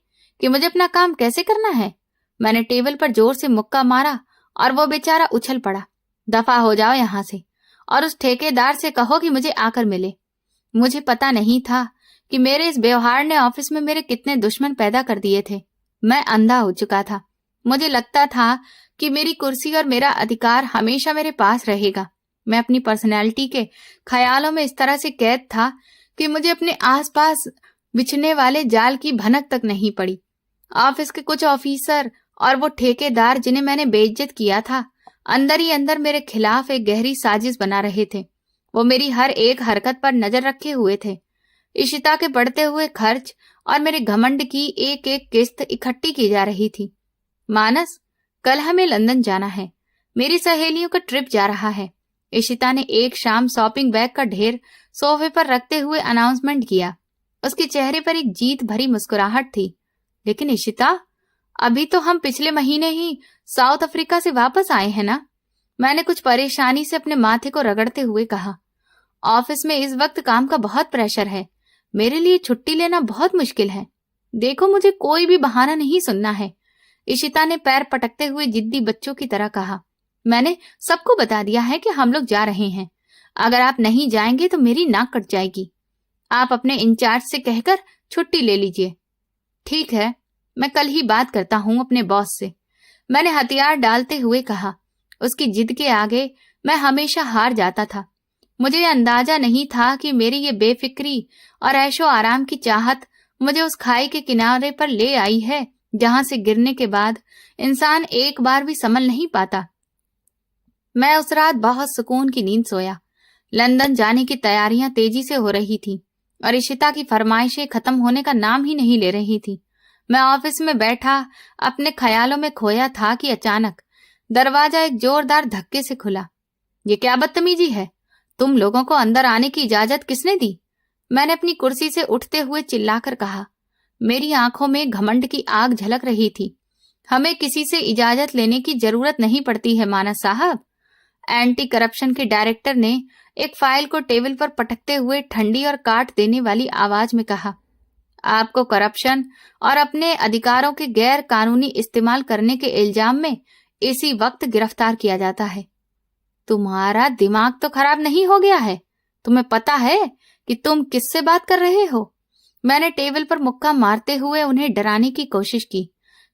कि मुझे अपना काम कैसे करना है? मैंने टेबल पर जोर से मुक्का मारा और वो बेचारा उछल पड़ा। दफा हो जाओ यहां से और उस ठेकेदार से कहो कि मुझे आकर मिले। मुझे पता नहीं था कि मेरे इस व्यवहार ने ऑफिस में मेरे कितने दुश्मन पैदा कर दिए थे। मैं अंधा हो चुका था। मुझे लगता था कि मेरी कुर्सी और मेरा अधिकार हमेशा मेरे पास रहेगा। मैं अपनी पर्सनैलिटी के ख्यालों में इस तरह से कैद था कि मुझे अपने आसपास बिछने वाले जाल की भनक तक नहीं पड़ी। ऑफिस के कुछ ऑफिसर और वो ठेकेदार जिन्हें मैंने बेइज्जत किया था, अंदर ही अंदर मेरे खिलाफ एक गहरी साजिश बना रहे थे। वो मेरी हर एक हरकत पर नजर रखे हुए थे। इशिता के बढ़ते हुए खर्च और मेरे घमंड की एक एक किस्त इकट्ठी की जा रही थी। मानस, कल हमें लंदन जाना है। मेरी सहेलियों का ट्रिप जा रहा है। इशिता ने एक शाम शॉपिंग बैग का ढेर सोफे पर रखते हुए अनाउंसमेंट किया। उसके चेहरे पर एक जीत भरी मुस्कुराहट थी। लेकिन इशिता, अभी तो हम पिछले महीने ही साउथ अफ्रीका से वापस आए हैं ना? मैंने कुछ परेशानी से अपने माथे को रगड़ते हुए कहा। ऑफिस में इस वक्त काम का बहुत प्रेशर है। मेरे लिए छुट्टी लेना बहुत मुश्किल है। देखो, मुझे कोई भी बहाना नहीं सुनना है। इशिता ने पैर पटकते हुए जिद्दी बच्चों की तरह कहा। मैंने सबको बता दिया है कि हम लोग जा रहे हैं। अगर आप नहीं जाएंगे तो मेरी नाक कट जाएगी। आप अपने इंचार्ज से कहकर छुट्टी ले लीजिए। ठीक है, मैं कल ही बात करता हूं अपने बॉस से, मैंने हथियार डालते हुए कहा। उसकी जिद के आगे मैं हमेशा हार जाता था। मुझे अंदाजा नहीं था कि मेरी ये बेफिक्री और ऐशो आराम की चाहत मुझे उस खाई के किनारे पर ले आई है जहां से गिरने के बाद इंसान एक बार भी संभल नहीं पाता। मैं उस रात बहुत सुकून की नींद सोया। लंदन जाने की तैयारियां तेजी से हो रही थी और इशिता की फरमाइशें खत्म होने का नाम ही नहीं ले रही थी। मैं ऑफिस में बैठा अपने ख्यालों में खोया था कि अचानक दरवाजा एक जोरदार धक्के से खुला। ये क्या बदतमीजी है? तुम लोगों को अंदर आने की इजाजत किसने दी? मैंने अपनी कुर्सी से उठते हुए चिल्लाकर कहा। मेरी आंखों में घमंड की आग झलक रही थी। हमें किसी से इजाजत लेने की जरूरत नहीं पड़ती है मानस साहब। एंटी करप्शन के डायरेक्टर ने एक फाइल को टेबल पर पटकते हुए ठंडी और काट देने वाली आवाज में कहा। आपको करप्शन और अपने अधिकारों के गैर कानूनी इस्तेमाल करने के इल्जाम में इसी वक्त गिरफ्तार किया जाता है। तुम्हारा दिमाग तो खराब नहीं हो गया है? तुम्हें पता है कि तुम किससे बात कर रहे हो? मैंने टेबल पर मुक्का मारते हुए उन्हें डराने की कोशिश की।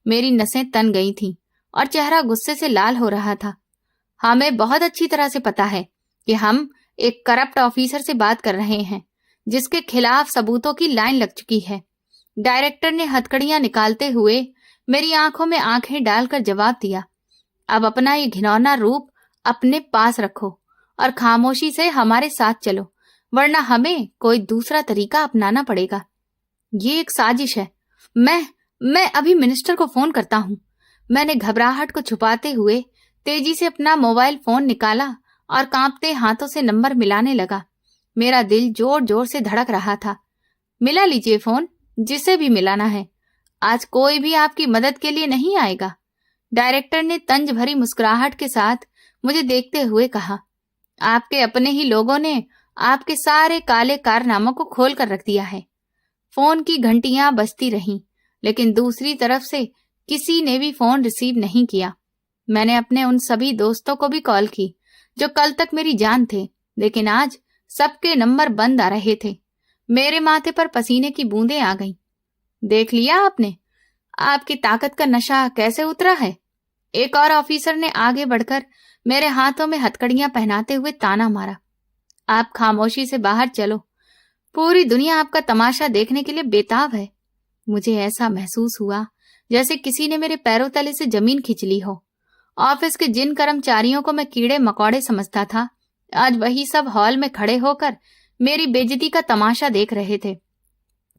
मेरी नसें तन गई थीं और चेहरा गुस्से से लाल हो रहा था। हमें बहुत अच्छी तरह से पता है कि हम एक करप्ट ऑफिसर से बात कर रहे हैं जिसके खिलाफ सबूतों की लाइन लग चुकी है। डायरेक्टर ने हथकड़ियां निकालते हुए मेरी आंखों में आंखें डालकर जवाब दिया। अब अपना ये घिनौना रूप अपने पास रखो और खामोशी से हमारे साथ चलो, वरना हमें कोई दूसरा तरीका अपनाना पड़ेगा। ये एक साजिश है। मैं अभी मिनिस्टर को फोन करता हूँ। मैंने घबराहट को छुपाते हुए तेजी से अपना मोबाइल फोन निकाला और कांपते हाथों से नंबर मिलाने लगा। मेरा दिल जोर जोर से धड़क रहा था। मिला लीजिए फोन, जिसे भी मिलाना है। आज कोई भी आपकी मदद के लिए नहीं आएगा। डायरेक्टर ने तंज भरी मुस्कुराहट के साथ मुझे देखते हुए कहा। आपके अपने ही लोगों ने आपके सारे काले कारनामों को खोल कर रख दिया है। फोन की घंटियां बजती रहीं, लेकिन दूसरी तरफ से किसी ने भी फोन रिसीव नहीं किया। मैंने अपने उन सभी दोस्तों को भी कॉल की जो कल तक मेरी जान थे, लेकिन आज सबके नंबर बंद आ रहे थे। मेरे माथे पर पसीने की बूंदें आ गईं। देख लिया आपने? आपकी ताकत का नशा कैसे उतरा है? एक और ऑफिसर ने आगे बढ़कर मेरे हाथों में हथकड़ियां पहनाते हुए ताना मारा। आप खामोशी से बाहर चलो। पूरी दुनिया आपका तमाशा देखने के लिए बेताब है। मुझे ऐसा महसूस हुआ जैसे किसी ने मेरे पैरों तले से जमीन खींच ली हो। ऑफिस के जिन कर्मचारियों को मैं कीड़े मकोड़े समझता था, आज वही सब हॉल में खड़े होकर मेरी बेइज्जती का तमाशा देख रहे थे।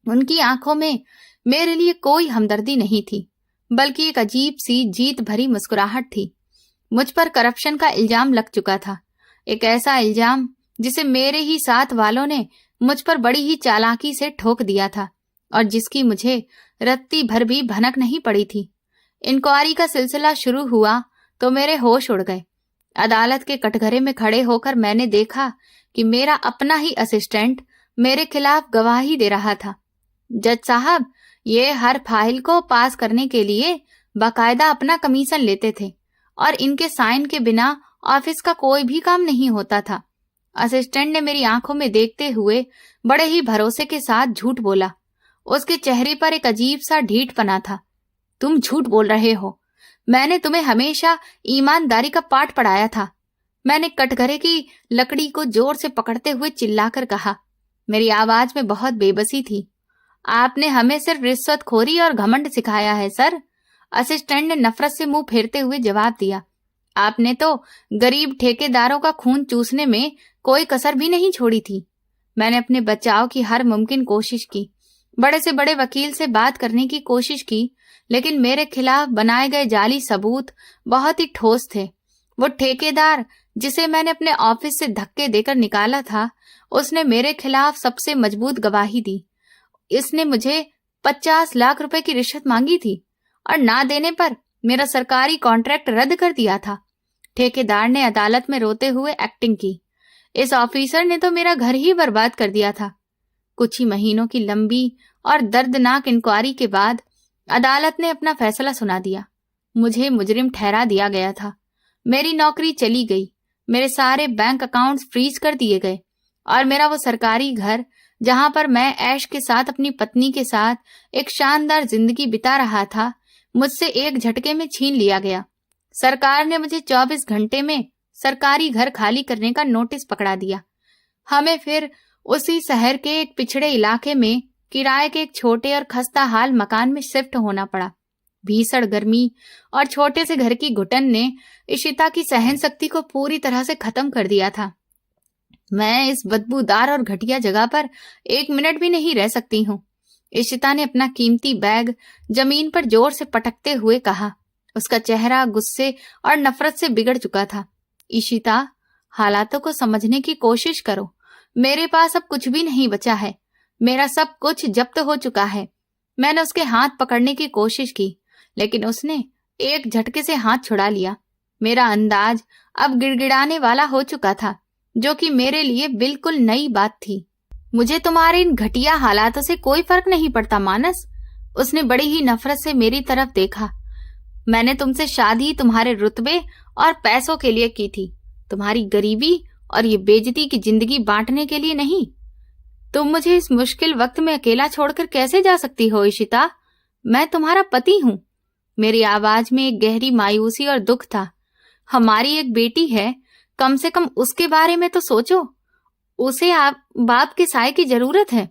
उनकी आंखों में मेरे लिए कोई हमदर्दी नहीं थी, बल्कि एक अजीब सी जीत भरी मुस्कुराहट थी। मुझ पर करप्शन का इल्जाम लग चुका था, एक ऐसा इल्जाम जिसे मेरे ही साथ वालों ने मुझ पर बड़ी ही चालाकी से ठोक दिया था और जिसकी मुझे रत्ती भर भी भनक नहीं पड़ी थी। इंक्वायरी का सिलसिला शुरू हुआ तो मेरे होश उड़ गए। अदालत के कटघरे में खड़े होकर मैंने देखा कि मेरा अपना ही असिस्टेंट मेरे खिलाफ गवाही दे रहा था। जज साहब, ये हर फाइल को पास करने के लिए बाकायदा अपना कमीशन लेते थे और इनके साइन के बिना ऑफिस का कोई भी काम नहीं होता था। असिस्टेंट ने मेरी आंखों में देखते हुए बड़े ही भरोसे के साथ झूठ बोला। उसके चेहरे पर एक अजीब सा ढीठपना था। तुम झूठ बोल रहे हो। मैंने तुम्हें हमेशा ईमानदारी का पाठ पढ़ाया था। मैंने कटघरे की लकड़ी को जोर से पकड़ते हुए चिल्लाकर कहा। मेरी आवाज में बहुत बेबसी थी। आपने हमें सिर्फ रिश्वतखोरी और घमंड सिखाया है सर। असिस्टेंट ने नफरत से मुंह फेरते हुए जवाब दिया। आपने तो गरीब ठेकेदारों का खून चूसने में कोई कसर भी नहीं छोड़ी थी। मैंने अपने बचाव की हर मुमकिन कोशिश की। बड़े से बड़े वकील से बात करने की कोशिश की, लेकिन मेरे खिलाफ बनाए गए जाली सबूत बहुत ही ठोस थे। वो ठेकेदार जिसे मैंने अपने ऑफिस से धक्के देकर निकाला था, उसने मेरे खिलाफ सबसे मजबूत गवाही दी। इसने मुझे 50 लाख रुपए की रिश्वत मांगी थी और ना देने पर मेरा सरकारी कॉन्ट्रैक्ट रद्द कर दिया था। ठेकेदार ने अदालत में रोते हुए एक्टिंग की। इस ऑफिसर ने तो मेरा घर ही बर्बाद कर दिया था। कुछ ही महीनों की लंबी और दर्दनाक इंक्वायरी के बाद अदालत ने अपना फैसला सुना दिया। मुझे मुजरिम ठहरा दिया गया था। मेरी नौकरी चली गई, मेरे सारे बैंक अकाउंट्स फ्रीज कर दिए गए और मेरा वो सरकारी घर, जहां पर मैं ऐश के साथ अपनी पत्नी के साथ एक शानदार जिंदगी बिता रहा था, मुझसे एक झटके में छीन लिया गया। सरकार ने मुझे 24 घंटे में सरकारी घर खाली करने का नोटिस पकड़ा दिया। हमें फिर उसी शहर के एक पिछड़े इलाके में किराए के एक छोटे और खस्ता हाल मकान में शिफ्ट होना पड़ा। भीषण गर्मी और छोटे से घर की घुटन ने इशिता की सहन शक्ति को पूरी तरह से खत्म कर दिया था। मैं इस बदबूदार और घटिया जगह पर 1 मिनट भी नहीं रह सकती हूँ। इशिता ने अपना कीमती बैग जमीन पर जोर से पटकते हुए कहा। उसका चेहरा गुस्से और नफरत से बिगड़ चुका था। इशिता, हालातों को समझने की कोशिश करो। मेरे पास अब कुछ भी नहीं बचा है। मेरा सब कुछ जब्त हो चुका है। मैंने उसके हाथ पकड़ने की कोशिश की, लेकिन उसने एक झटके से हाथ छुड़ा लिया। मेरा अंदाज अब गिड़गिड़ाने वाला हो चुका था, जो कि मेरे लिए बिल्कुल नई बात थी। मुझे तुम्हारे इन घटिया हालातों से कोई फर्क नहीं पड़ता मानस। उसने बड़ी ही नफरत से मेरी तरफ देखा। मैंने तुमसे शादी तुम्हारे रुतबे और पैसों के लिए की थी, तुम्हारी गरीबी और ये बेइज्जती की जिंदगी बांटने के लिए नहीं। तुम मुझे इस मुश्किल वक्त में अकेला छोड़कर कैसे जा सकती हो इशिता? मैं तुम्हारा पति हूँ। मेरी आवाज में एक गहरी मायूसी और दुख था। हमारी एक बेटी है, कम से कम उसके बारे में तो सोचो। उसे बाप के साए की जरूरत है।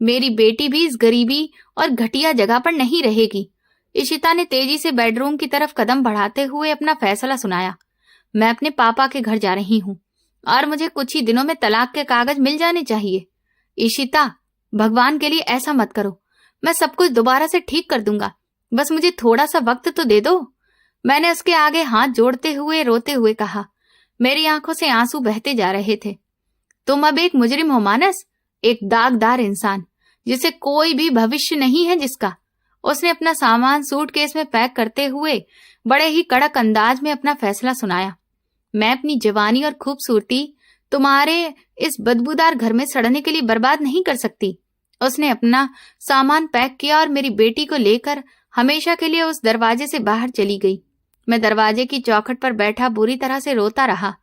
मेरी बेटी भी इस गरीबी और घटिया जगह पर नहीं रहेगी। इशिता ने तेजी से बेडरूम की तरफ कदम बढ़ाते हुए अपना फैसला सुनाया। मैं अपने पापा के घर जा रही हूँ और मुझे कुछ ही दिनों में तलाक के कागज मिल जाने चाहिए। इशिता, भगवान के लिए ऐसा मत करो। मैं सब कुछ दोबारा से ठीक कर दूंगा। बस मुझे थोड़ा सा वक्त तो दे दो। मैंने उसके आगे हाथ जोड़ते हुए रोते हुए कहा। मेरी आंखों से आंसू बहते जा रहे थे। तुम अब एक मुजरिम हो मानस, एक दागदार इंसान जिसे कोई भी भविष्य नहीं है जिसका। उसने अपना सामान सूटकेस में पैक करते हुए बड़े ही कड़क अंदाज में अपना फैसला सुनाया। मैं अपनी जवानी और खूबसूरती तुम्हारे इस बदबूदार घर में सड़ने के लिए बर्बाद नहीं कर सकती। उसने अपना सामान पैक किया और मेरी बेटी को लेकर हमेशा के लिए उस दरवाजे से बाहर चली गई। मैं दरवाजे की चौखट पर बैठा बुरी तरह से रोता रहा।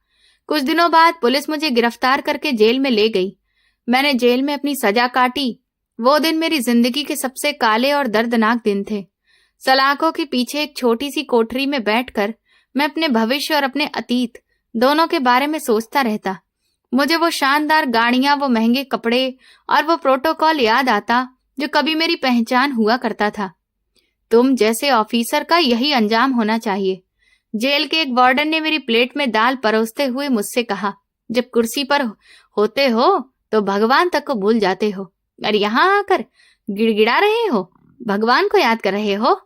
कुछ दिनों बाद पुलिस मुझे गिरफ्तार करके जेल में ले गई। मैंने जेल में अपनी सजा काटी। वो दिन मेरी जिंदगी के सबसे काले और दर्दनाक दिन थे। सलाखों के पीछे एक छोटी सी कोठरी में बैठकर मैं अपने भविष्य और अपने अतीत दोनों के बारे में सोचता रहता। मुझे वो शानदार गाड़ियां, वो महंगे कपड़े और वो प्रोटोकॉल याद आता जो कभी मेरी पहचान हुआ करता था। तुम जैसे ऑफिसर का यही अंजाम होना चाहिए। जेल के एक वार्डन ने मेरी प्लेट में दाल परोसते हुए मुझसे कहा। जब कुर्सी पर होते हो तो भगवान तक को भूल जाते हो और यहाँ आकर गिड़गिड़ा रहे हो, भगवान को याद कर रहे हो।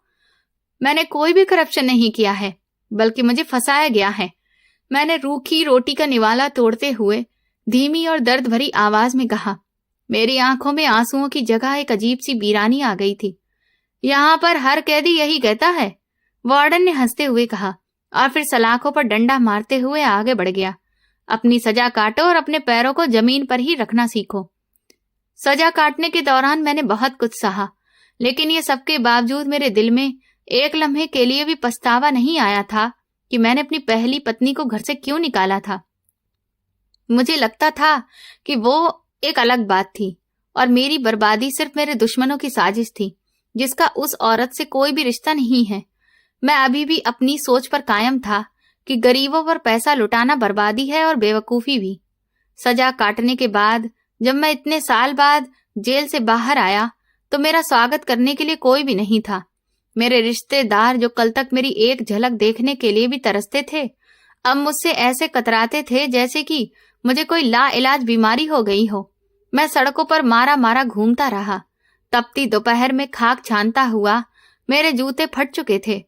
मैंने कोई भी करप्शन नहीं किया है, बल्कि मुझे फंसाया गया है। मैंने रूखी रोटी का निवाला तोड़ते हुए धीमी और दर्द भरी आवाज में कहा। मेरी आंखों में आंसुओं की जगह एक अजीब सी वीरानी आ गई थी। यहाँ पर हर कैदी यही कहता है, वार्डन ने हंसते हुए कहा और फिर सलाखों पर डंडा मारते हुए आगे बढ़ गया। अपनी सजा काटो और अपने पैरों को जमीन पर ही रखना सीखो। सजा काटने के दौरान मैंने बहुत कुछ सहा, लेकिन ये सबके बावजूद मेरे दिल में एक लम्हे के लिए भी पछतावा नहीं आया था कि मैंने अपनी पहली पत्नी को घर से क्यों निकाला था। मुझे लगता था कि वो एक अलग बात थी और मेरी बर्बादी सिर्फ मेरे दुश्मनों की साजिश थी, जिसका उस औरत से कोई भी रिश्ता नहीं है। मैं अभी भी अपनी सोच पर कायम था कि गरीबों पर पैसा लुटाना बर्बादी है और बेवकूफी भी। सजा काटने के बाद जब मैं इतने साल बाद जेल से बाहर आया तो मेरा स्वागत करने के लिए कोई भी नहीं था। मेरे रिश्तेदार जो कल तक मेरी एक झलक देखने के लिए भी तरसते थे, अब मुझसे ऐसे कतराते थे जैसे कि मुझे कोई लाइलाज बीमारी हो गई हो। मैं सड़कों पर मारा मारा घूमता रहा। तपती दोपहर में खाक छानता हुआ मेरे जूते फट चुके थे।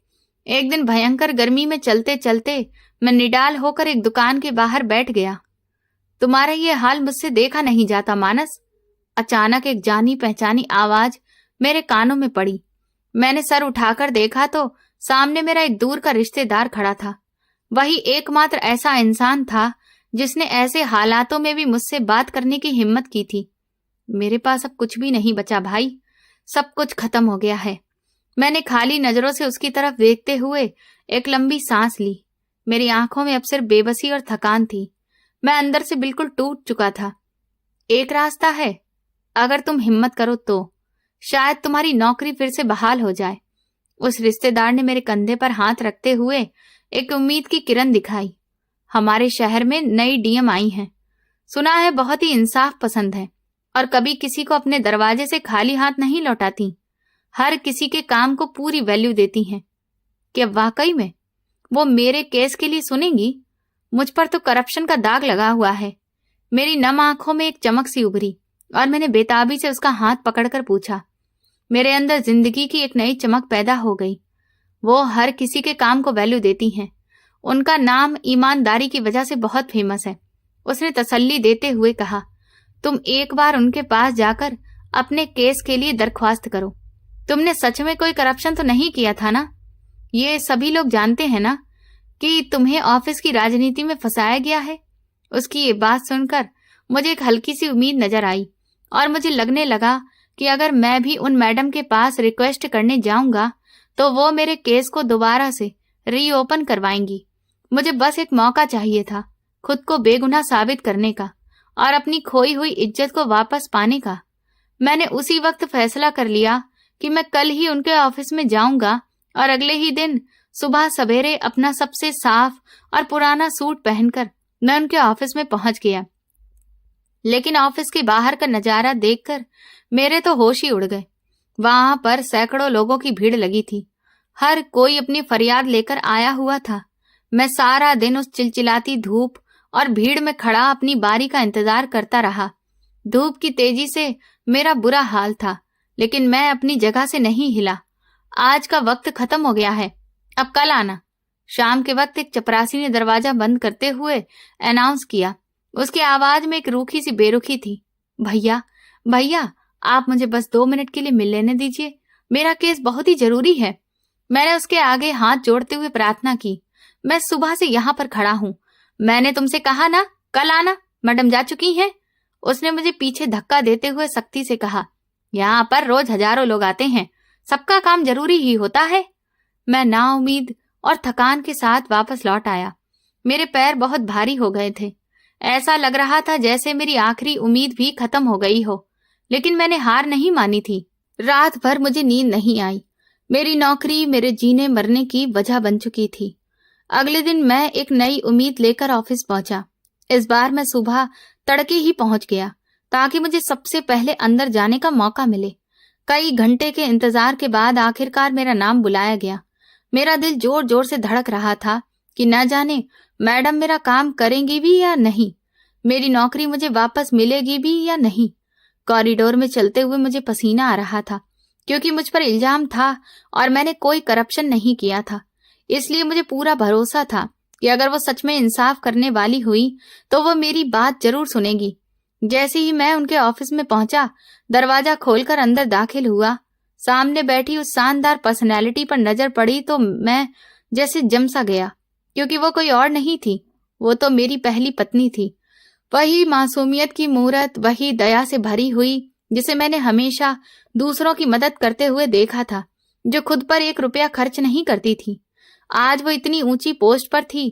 एक दिन भयंकर गर्मी में चलते चलते मैं निडाल होकर एक दुकान के बाहर बैठ गया। तुम्हारा ये हाल मुझसे देखा नहीं जाता मानस। अचानक एक जानी पहचानी आवाज मेरे कानों में पड़ी। मैंने सर उठाकर देखा तो सामने मेरा एक दूर का रिश्तेदार खड़ा था। वही एकमात्र ऐसा इंसान था जिसने ऐसे हालातों में भी मुझसे बात करने की हिम्मत की थी। मेरे पास अब कुछ भी नहीं बचा भाई, सब कुछ खत्म हो गया है। मैंने खाली नजरों से उसकी तरफ देखते हुए एक लंबी सांस ली। मेरी आंखों में अब सिर्फ बेबसी और थकान थी। मैं अंदर से बिल्कुल टूट चुका था। एक रास्ता है, अगर तुम हिम्मत करो तो शायद तुम्हारी नौकरी फिर से बहाल हो जाए। उस रिश्तेदार ने मेरे कंधे पर हाथ रखते हुए एक उम्मीद की किरण दिखाई। हमारे शहर में नई डीएम आई हैं। सुना है बहुत ही इंसाफ पसंद है और कभी किसी को अपने दरवाजे से खाली हाथ नहीं लौटाती। हर किसी के काम को पूरी वैल्यू देती हैं। क्या वाकई में वो मेरे केस के लिए सुनेंगी? मुझ पर तो करप्शन का दाग लगा हुआ है। मेरी नम आंखों में एक चमक सी उभरी और मैंने बेताबी से उसका हाथ पकड़कर पूछा। मेरे अंदर जिंदगी की एक नई चमक पैदा हो गई। वो हर किसी के काम को वैल्यू देती हैं। उनका नाम ईमानदारी की वजह से बहुत फेमस है। उसने तसल्ली देते हुए कहा, तुम एक बार उनके पास जाकर अपने केस के लिए दरख्वास्त करो। तुमने सच में कोई करप्शन तो नहीं किया था ना? ये सभी लोग जानते हैं ना कि तुम्हें ऑफिस की राजनीति में फंसाया गया है। उसकी ये बात सुनकर मुझे एक हल्की सी उम्मीद नजर आई और मुझे लगने लगा कि अगर मैं भी उन मैडम के पास रिक्वेस्ट करने जाऊंगा तो वो मेरे केस को दोबारा से रीओपन करवाएंगी। मुझे बस एक मौका चाहिए था खुद को बेगुनाह साबित करने का और अपनी खोई हुई इज्जत को वापस पाने का। मैंने उसी वक्त फैसला कर लिया कि मैं कल ही उनके ऑफिस में जाऊंगा और अगले ही दिन सुबह सवेरे अपना सबसे साफ और पुराना सूट पहनकर मैं उनके ऑफिस में पहुंच गया। लेकिन ऑफिस के बाहर का नजारा देखकर मेरे तो होश ही उड़ गए। वहां पर सैकड़ों लोगों की भीड़ लगी थी। हर कोई अपनी फरियाद लेकर आया हुआ था। मैं सारा दिन उस चिलचिलाती धूप और भीड़ में खड़ा अपनी बारी का इंतजार करता रहा। धूप की तेजी से मेरा बुरा हाल था, लेकिन मैं अपनी जगह से नहीं हिला। आज का वक्त खत्म हो गया है, अब कल आना। शाम के वक्त एक चपरासी ने दरवाजा बंद करते हुए अनाउंस किया। उसकी आवाज में एक रूखी सी बेरुखी थी। भैया भैया, आप मुझे बस 2 मिनट के लिए मिल लेने दीजिए, मेरा केस बहुत ही जरूरी है। मैंने उसके आगे हाथ जोड़ते हुए प्रार्थना की। मैं सुबह से यहाँ पर खड़ा हूँ। मैंने तुमसे कहा ना कल आना, मैडम जा चुकी हैं। उसने मुझे पीछे धक्का देते हुए सख्ती से कहा। यहाँ पर रोज हजारों लोग आते हैं, सबका काम जरूरी ही होता है। मैं नाउम्मीद और थकान के साथ वापस लौट आया। मेरे पैर बहुत भारी हो गए थे। ऐसा लग रहा था जैसे मेरी आखिरी उम्मीद भी खत्म हो गई हो, लेकिन मैंने हार नहीं मानी थी। रात भर मुझे नींद नहीं आई। मेरी नौकरी मेरे जीने मरने की वजह बन चुकी थी। अगले दिन मैं एक नई उम्मीद लेकर ऑफिस पहुंचा। इस बार मैं सुबह तड़के ही पहुंच गया ताकि मुझे सबसे पहले अंदर जाने का मौका मिले। कई घंटे के इंतजार के बाद आखिरकार मेरा नाम बुलाया गया। मेरा दिल जोर जोर से धड़क रहा था कि न जाने मैडम मेरा काम करेंगी भी या नहीं, मेरी नौकरी मुझे वापस मिलेगी भी या नहीं। कॉरिडोर में चलते हुए मुझे पसीना आ रहा था क्योंकि मुझ पर इल्जाम था और मैंने कोई करप्शन नहीं किया था। इसलिए मुझे पूरा भरोसा था कि अगर वो सच में इंसाफ करने वाली हुई तो वो मेरी बात जरूर सुनेगी। जैसे ही मैं उनके ऑफिस में पहुंचा, दरवाजा खोलकर अंदर दाखिल हुआ, सामने बैठी उस शानदार पर्सनैलिटी पर नजर पड़ी तो मैं जैसे जम सा गया, क्योंकि वो कोई और नहीं थी, वो तो मेरी पहली पत्नी थी। वही मासूमियत की मूरत, वही दया से भरी हुई जिसे मैंने हमेशा दूसरों की मदद करते हुए देखा था। जो खुद पर 1 रुपया खर्च नहीं करती थी, आज वो इतनी ऊंची पोस्ट पर थी।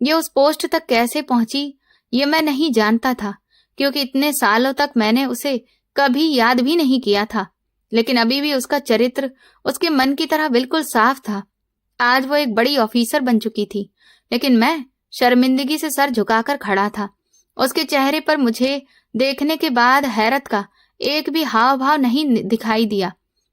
ये उस पोस्ट तक कैसे पहुंची ये मैं नहीं जानता था, क्योंकि इतने सालों तक मैंने उसे कभी याद भी नहीं किया था। लेकिन अभी भी उसका चरित्र उसके मन की तरह बिल्कुल साफ था। आज वो एक बड़ी ऑफिसर बन चुकी थी, लेकिन मैं शर्मिंदगी से सर झुकाकर खड़ा था। उसके चेहरे पर मुझे देखने के बाद हैरत का एक भी हाव भाव नहीं दिखाई दिया।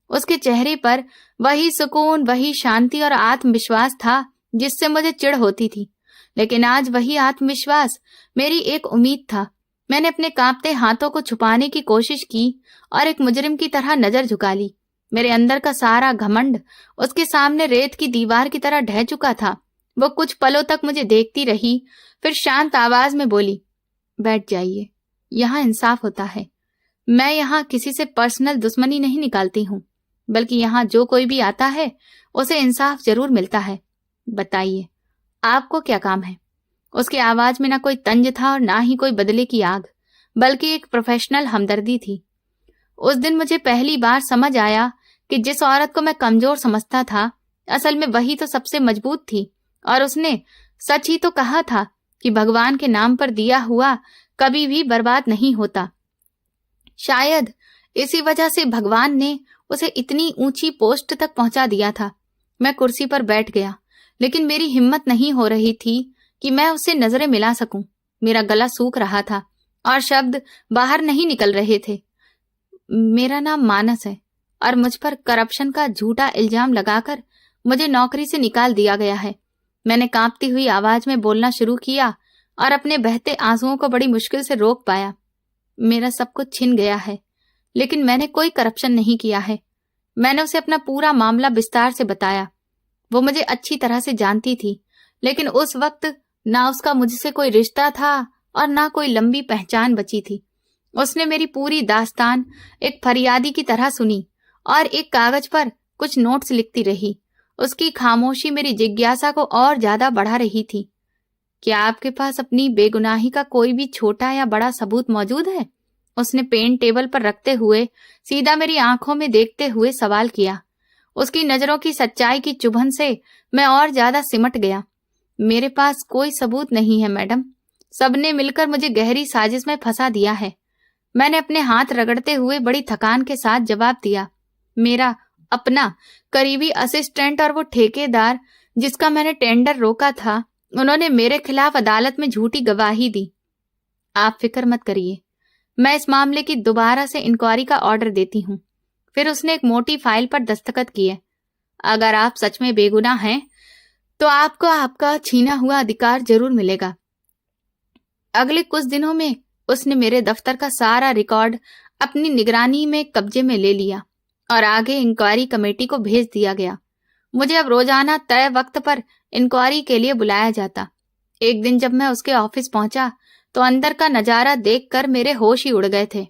उसके चेहरे पर वही सुकून, वही शांति और आत्मविश्वास था जिससे मुझे चिढ़ होती थी। लेकिन आज वही आत्मविश्वास मेरी एक उम्मीद था। मैंने अपने कांपते हाथों को छुपाने की कोशिश की और एक मुजरिम की तरह नजर झुका ली। मेरे अंदर का सारा घमंड उसके सामने रेत की दीवार की तरह ढह चुका था। वो कुछ पलों तक मुझे देखती रही, फिर शांत आवाज में बोली, बैठ जाइए, यहाँ इंसाफ होता है। मैं यहाँ किसी से पर्सनल दुश्मनी नहीं निकालती हूँ, बल्कि यहाँ जो कोई भी आता है उसे इंसाफ जरूर मिलता है। बताइए, आपको क्या काम है? उसकी आवाज में ना कोई तंज था और ना ही कोई बदले की आग, बल्कि एक प्रोफेशनल हमदर्दी थी। उस दिन मुझे पहली बार समझ आया कि जिस औरत को मैं कमजोर समझता था, असल में वही तो सबसे मजबूत थी। और उसने सच ही तो कहा था कि भगवान के नाम पर दिया हुआ कभी भी बर्बाद नहीं होता। शायद इसी वजह से भगवान ने उसे इतनी ऊंची पोस्ट तक पहुंचा दिया था। मैं कुर्सी पर बैठ गया, लेकिन मेरी हिम्मत नहीं हो रही थी कि मैं उससे नजरें मिला सकूं। मेरा गला सूख रहा था और शब्द बाहर नहीं निकल रहे थे। मेरा नाम मानस है और मुझ पर करप्शन का झूठा इल्जाम लगाकर मुझे नौकरी से निकाल दिया गया है। मैंने कांपती हुई आवाज में बोलना शुरू किया और अपने बहते आंसुओं को बड़ी मुश्किल से रोक पाया। मेरा सब कुछ छिन गया है, लेकिन मैंने कोई करप्शन नहीं किया है। मैंने उसे अपना पूरा मामला विस्तार से बताया। वो मुझे अच्छी तरह से जानती थी, लेकिन उस वक्त ना उसका मुझसे कोई रिश्ता था और ना कोई लंबी पहचान बची थी। उसने मेरी पूरी दास्तान एक फरियादी की तरह सुनी और एक कागज पर कुछ नोट्स लिखती रही। उसकी खामोशी मेरी जिज्ञासा को और ज्यादा बढ़ा रही थी। क्या आपके पास अपनी बेगुनाही का कोई भी छोटा या बड़ा सबूत मौजूद है? उसने पेन टेबल पर रखते हुए सीधा मेरी आंखों में देखते हुए सवाल किया। उसकी नजरों की सच्चाई की चुभन से मैं और ज्यादा सिमट गया। मेरे पास कोई सबूत नहीं है मैडम। सबने मिलकर मुझे गहरी साजिश में फंसा दिया है। मैंने अपने हाथ रगड़ते हुए बड़ी थकान के साथ जवाब दिया। मेरा अपना करीबी असिस्टेंट और वो ठेकेदार जिसका मैंने टेंडर रोका था, उन्होंने मेरे खिलाफ अदालत में झूठी गवाही दी। आप फिक्र मत करिए, मैं इस मामले की दोबारा से इंक्वायरी का ऑर्डर देती हूँ। फिर उसने एक मोटी फाइल पर दस्तखत किए। अगर आप सच में बेगुनाह हैं तो आपको आपका छीना हुआ अधिकार जरूर मिलेगा। अगले कुछ दिनों में उसने मेरे दफ्तर का सारा रिकॉर्ड अपनी निगरानी में कब्जे में ले लिया और आगे इंक्वायरी कमेटी को भेज दिया गया। मुझे अब रोजाना तय वक्त पर इंक्वायरी के लिए बुलाया जाता। एक दिन जब मैं उसके ऑफिस पहुंचा तो अंदर का नजारा देखकर मेरे होश ही उड़ गए थे।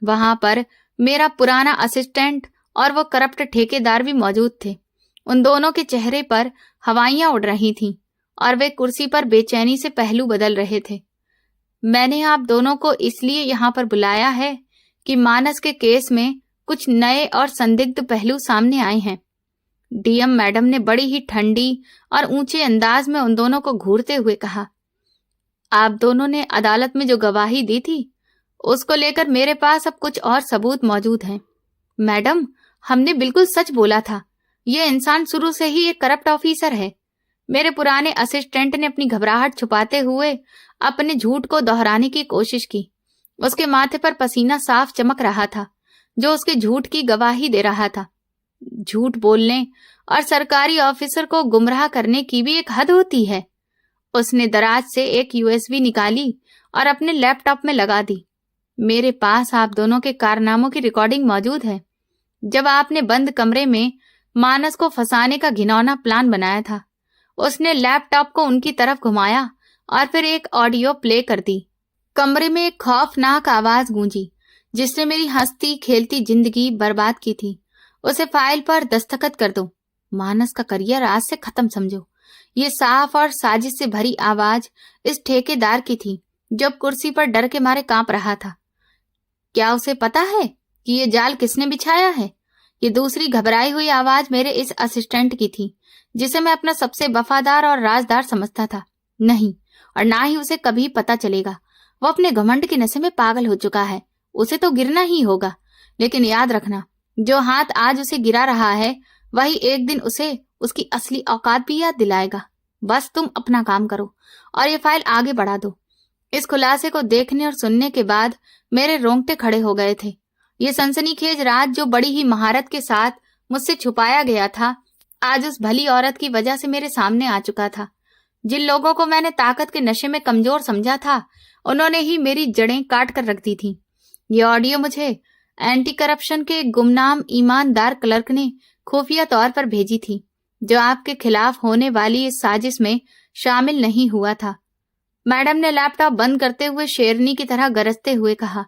वहां पर मेरा पुराना असिस्टेंट और वो करप्ट ठेकेदार भी मौजूद थे। उन दोनों के चेहरे पर हवाइयां उड़ रही थीं और वे कुर्सी पर बेचैनी से पहलू बदल रहे थे। मैंने आप दोनों को इसलिए यहाँ पर बुलाया है कि मानस के केस में कुछ नए और संदिग्ध पहलू सामने आए हैं। डीएम मैडम ने बड़ी ही ठंडी और ऊंचे अंदाज में उन दोनों को घूरते हुए कहा, आप दोनों ने अदालत में जो गवाही दी थी उसको लेकर मेरे पास अब कुछ और सबूत मौजूद हैं। मैडम, हमने बिल्कुल सच बोला था। यह इंसान शुरू से ही एक करप्ट ऑफिसर है। मेरे पुराने असिस्टेंट ने अपनी घबराहट छुपाते हुए अपने झूठ को दोहराने की कोशिश की। उसके माथे पर पसीना साफ चमक रहा था, जो उसके झूठ की गवाही दे रहा था। झूठ बोलने और सरकारी ऑफिसर को गुमराह करने की भी एक हद होती है। उसने दराज से एक यूएसबी निकाली और अपने लैपटॉप में लगा दी। मेरे पास आप दोनों के कारनामों की रिकॉर्डिंग मौजूद है। जब आपने बंद कमरे में मानस को फंसाने का घिनौना प्लान बनाया था, उसने लैपटॉप को उनकी तरफ घुमाया और फिर एक ऑडियो प्ले कर दी। कमरे में एक खौफनाक आवाज गूंजी जिसने मेरी हंसती खेलती जिंदगी बर्बाद की थी। उसे फाइल पर दस्तखत कर दो। मानस का करियर आज से खत्म समझो। ये साफ और साजिश से भरी आवाज इस ठेकेदार की थी, जब कुर्सी पर डर के मारे कांप रहा था। क्या उसे पता है कि ये जाल किसने बिछाया है? ये दूसरी घबराई हुई आवाज मेरे इस असिस्टेंट की थी, जिसे मैं अपना सबसे वफादार और राजदार समझता था। नहीं, और ना ही उसे कभी पता चलेगा। वो अपने घमंड के नशे में पागल हो चुका है। उसे तो गिरना ही होगा, लेकिन याद रखना, जो हाथ आज उसे गिरा रहा है वही एक दिन उसे उसकी असली औकात भी याद दिलाएगा। बस तुम अपना काम करो और ये फाइल आगे बढ़ा दो। इस खुलासे को देखने और सुनने के बाद मेरे रोंगटे खड़े हो गए थे। ये सनसनीखेज राज जो बड़ी ही महारत के साथ मुझसे छुपाया गया था, आज उस भली औरत की वजह से मेरे सामने आ चुका था। जिन लोगों को मैंने ताकत के नशे में कमजोर समझा था, उन्होंने ही मेरी जड़ें काट कर रख दी थी। ये ऑडियो मुझे एंटी करप्शन के गुमनाम ईमानदार क्लर्क ने खुफिया तौर पर भेजी थी, जो आपके खिलाफ होने वाली इस साजिश में शामिल नहीं हुआ था। मैडम ने लैपटॉप बंद करते हुए शेरनी की तरह गरजते हुए कहा,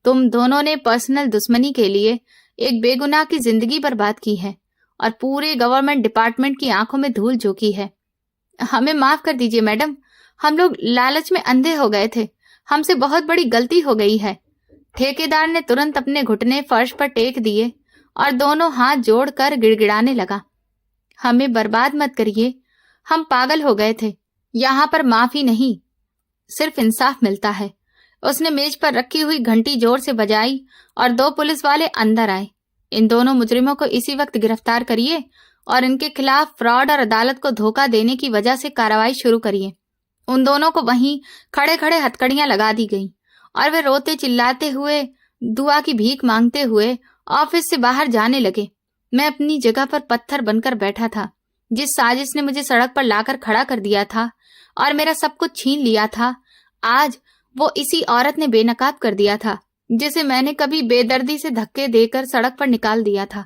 तुम दोनों ने पर्सनल दुश्मनी के लिए एक बेगुनाह की जिंदगी बर्बाद की है और पूरे गवर्नमेंट डिपार्टमेंट की आंखों में धूल झोंकी है। हमें माफ कर दीजिए मैडम, हम लोग लालच में अंधे हो गए थे। हमसे बहुत बड़ी गलती हो गई है। ठेकेदार ने तुरंत अपने घुटने फर्श पर टेक दिए और दोनों हाथ जोड़कर गिड़गिड़ाने लगा। हमें बर्बाद मत करिए, हम पागल हो गए थे। यहाँ पर माफी नहीं, सिर्फ इंसाफ मिलता है। उसने मेज पर रखी हुई घंटी जोर से बजाई और 2 पुलिस वाले अंदर आए। इन दोनों मुजरिमों को इसी वक्त गिरफ्तार करिए और इनके खिलाफ फ्रॉड और अदालत को धोखा देने की वजह से कार्रवाई शुरू करिए। उन दोनों को वहीं खड़े खड़े हथकड़ियां लगा दी गईं और वे रोते चिल्लाते हुए, दुआ की भीख मांगते हुए ऑफिस से बाहर जाने लगे। मैं अपनी जगह पर पत्थर बनकर बैठा था। जिस साजिश ने मुझे सड़क पर लाकर खड़ा कर दिया था और मेरा सब कुछ छीन लिया था, आज वो इसी औरत ने बेनकाब कर दिया था, जिसे मैंने कभी बेदर्दी से धक्के देकर सड़क पर निकाल दिया था।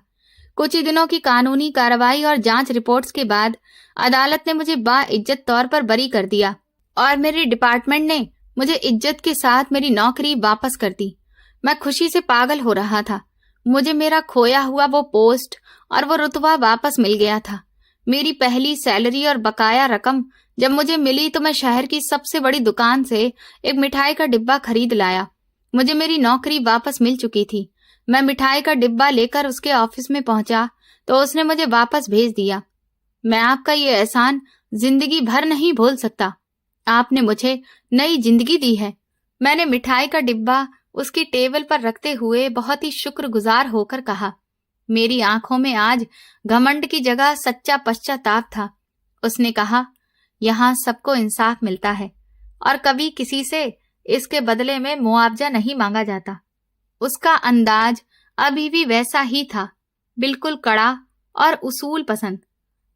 कुछ ही दिनों की कानूनी कार्रवाई और जांच रिपोर्ट्स के बाद अदालत ने मुझे बाइज्जत तौर पर बरी कर दिया और मेरे डिपार्टमेंट ने मुझे इज्जत के साथ मेरी नौकरी वापस कर दी। मैं खुशी से पागल हो रहा था। मुझे मेरा खोया हुआ वो पोस्ट और वो रुतबा वापस मिल गया था। मेरी पहली सैलरी और बकाया रकम जब मुझे मिली तो मैं शहर की सबसे बड़ी दुकान से एक मिठाई का डिब्बा खरीद लाया। मुझे मेरी नौकरी वापस मिल चुकी थी। मैं मिठाई का डिब्बा लेकर उसके ऑफिस में पहुंचा तो उसने मुझे वापस भेज दिया। मैं आपका ये एहसान जिंदगी भर नहीं भूल सकता। आपने मुझे नई जिंदगी दी है। मैंने मिठाई का डिब्बा उसकी टेबल पर रखते हुए बहुत ही शुक्रगुजार होकर कहा। मेरी आंखों में आज घमंड की जगह सच्चा पश्चाताप था। उसने कहा, यहाँ सबको इंसाफ मिलता है और कभी किसी से इसके बदले में मुआवजा नहीं मांगा जाता। उसका अंदाज अभी भी वैसा ही था, बिल्कुल कड़ा और उसूल पसंद।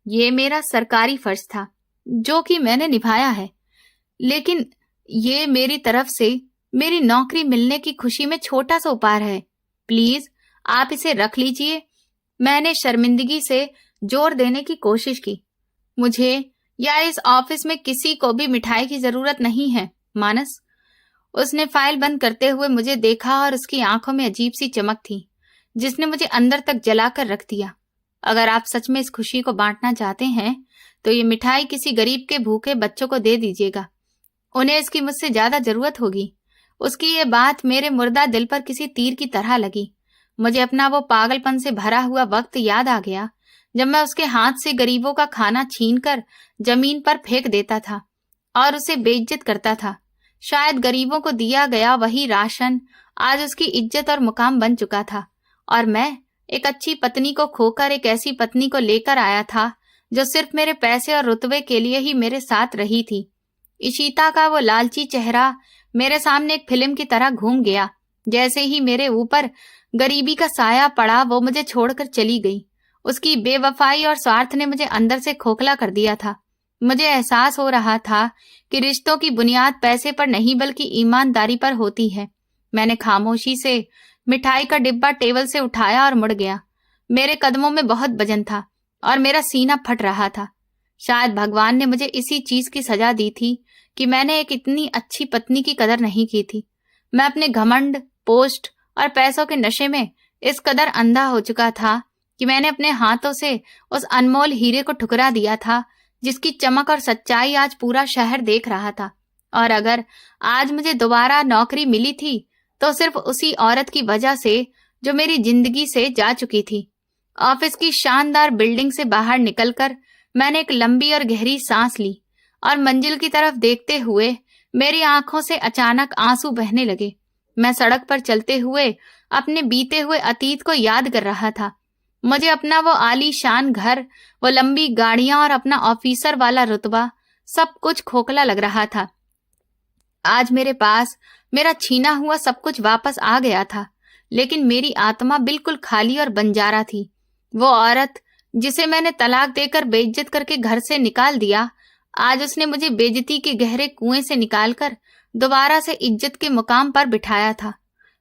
ये मेरा सरकारी फर्ज था जो कि मैंने निभाया है, लेकिन ये मेरी तरफ से मेरी नौकरी मिलने की खुशी में छोटा सा उपहार है। प्लीज आप इसे रख लीजिए। मैंने शर्मिंदगी से जोर देने की कोशिश की। मुझे या इस ऑफिस में किसी को भी मिठाई की जरूरत नहीं है, मानस। उसने फाइल बंद करते हुए मुझे देखा और उसकी आंखों में अजीब सी चमक थी, जिसने मुझे अंदर तक जलाकर रख दिया। अगर आप सच में इस खुशी को बांटना चाहते हैं तो ये मिठाई किसी गरीब के भूखे बच्चों को दे दीजिएगा। उन्हें इसकी मुझसे ज्यादा जरूरत होगी। उसकी ये बात मेरे मुर्दा दिल पर किसी तीर की तरह लगी। मुझे अपना वो पागलपन से भरा हुआ वक्त याद आ गया जब मैं उसके हाथ से गरीबों का खाना छीनकर जमीन पर फेंक देता था और उसे बेइज्जत करता था। शायद गरीबों को दिया गया वही राशन आज उसकी इज्जत और मुकाम बन चुका था और मैं एक अच्छी पत्नी को खोकर एक ऐसी पत्नी को लेकर आया था जो सिर्फ मेरे पैसे और रुतबे के लिए ही मेरे साथ रही थी। इशिता का वो लालची चेहरा मेरे सामने एक फिल्म की तरह घूम गया। जैसे ही मेरे ऊपर गरीबी का साया पड़ा, वो मुझे छोड़कर चली गई। उसकी बेवफाई और स्वार्थ ने मुझे अंदर से खोखला कर दिया था। मुझे एहसास हो रहा था कि रिश्तों की बुनियाद पैसे पर नहीं बल्कि ईमानदारी पर होती है। मैंने खामोशी से मिठाई का डिब्बा टेबल से उठाया और मुड़ गया। मेरे कदमों में बहुत वजन था और मेरा सीना फट रहा था। शायद भगवान ने मुझे इसी चीज की सजा दी थी कि मैंने एक इतनी अच्छी पत्नी की कदर नहीं की थी। मैं अपने घमंड, पोस्ट और पैसों के नशे में इस कदर अंधा हो चुका था कि मैंने अपने हाथों से उस अनमोल हीरे को ठुकरा दिया था जिसकी चमक और सच्चाई आज पूरा शहर देख रहा था। और अगर आज मुझे दोबारा नौकरी मिली थी तो सिर्फ उसी औरत की वजह से जो मेरी जिंदगी से जा चुकी थी। ऑफिस की शानदार बिल्डिंग से बाहर निकलकर मैंने एक लंबी और गहरी सांस ली और मंजिल की तरफ देखते हुए मेरी आंखों से अचानक आंसू बहने लगे। मैं सड़क पर चलते हुए अपने बीते हुए अतीत को याद कर रहा था। मुझे अपना वो आलीशान घर, वो लंबी गाड़ियां और अपना ऑफिसर वाला रुतबा सब कुछ खोखला लग रहा था। आज मेरे पास मेरा छीना हुआ सब कुछ वापस आ गया था, लेकिन मेरी आत्मा बिल्कुल खाली और बंजारा थी। वो औरत जिसे मैंने तलाक देकर बेइज्जत करके घर से निकाल दिया, आज उसने मुझे बेइज्जती के गहरे कुएं से निकालकर दोबारा से इज्जत के मुकाम पर बिठाया था।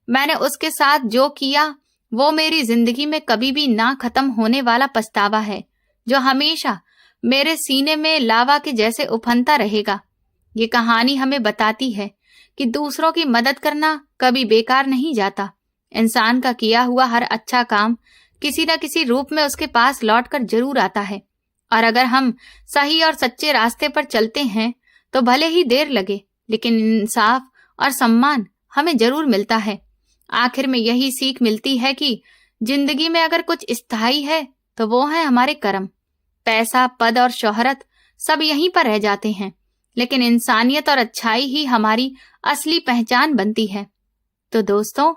मैंने उसके साथ जो किया वो मेरी जिंदगी में कभी भी ना खत्म होने वाला पछतावा है, जो हमेशा मेरे सीने में लावा के जैसे उफनता रहेगा। ये कहानी हमें बताती है कि दूसरों की मदद करना कभी बेकार नहीं जाता। इंसान का किया हुआ हर अच्छा काम किसी न किसी रूप में उसके पास लौटकर जरूर आता है, और अगर हम सही और सच्चे रास्ते पर चलते हैं तो भले ही देर लगे, लेकिन इंसाफ और सम्मान हमें जरूर मिलता है। आखिर में यही सीख मिलती है कि जिंदगी में अगर कुछ स्थायी है तो वो है हमारे कर्म। पैसा, पद और शोहरत सब यहीं पर रह जाते हैं, लेकिन इंसानियत और अच्छाई ही हमारी असली पहचान बनती है। तो दोस्तों,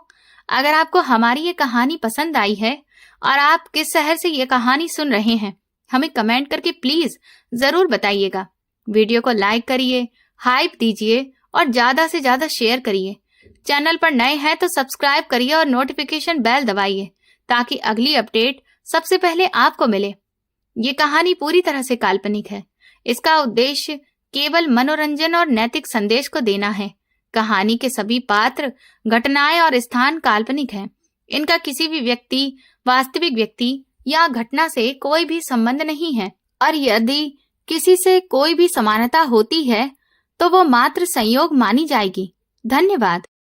अगर आपको हमारी ये कहानी पसंद आई है और आप किस शहर से ये कहानी सुन रहे हैं, हमें कमेंट करके प्लीज जरूर बताइएगा। वीडियो को लाइक करिए, हाइप दीजिए और ज्यादा से ज्यादा शेयर करिए। चैनल पर नए हैं तो सब्सक्राइब करिए और नोटिफिकेशन बेल दबाइए ताकि अगली अपडेट सबसे पहले आपको मिले। ये कहानी पूरी तरह से काल्पनिक है। इसका उद्देश्य केवल मनोरंजन और नैतिक संदेश को देना है। कहानी के सभी पात्र, घटनाएं और स्थान काल्पनिक हैं। इनका किसी भी व्यक्ति, वास्तविक व्यक्ति या घटना से कोई भी संबंध नहीं है, और यदि किसी से कोई भी समानता होती है तो वो मात्र संयोग मानी जाएगी। धन्यवाद।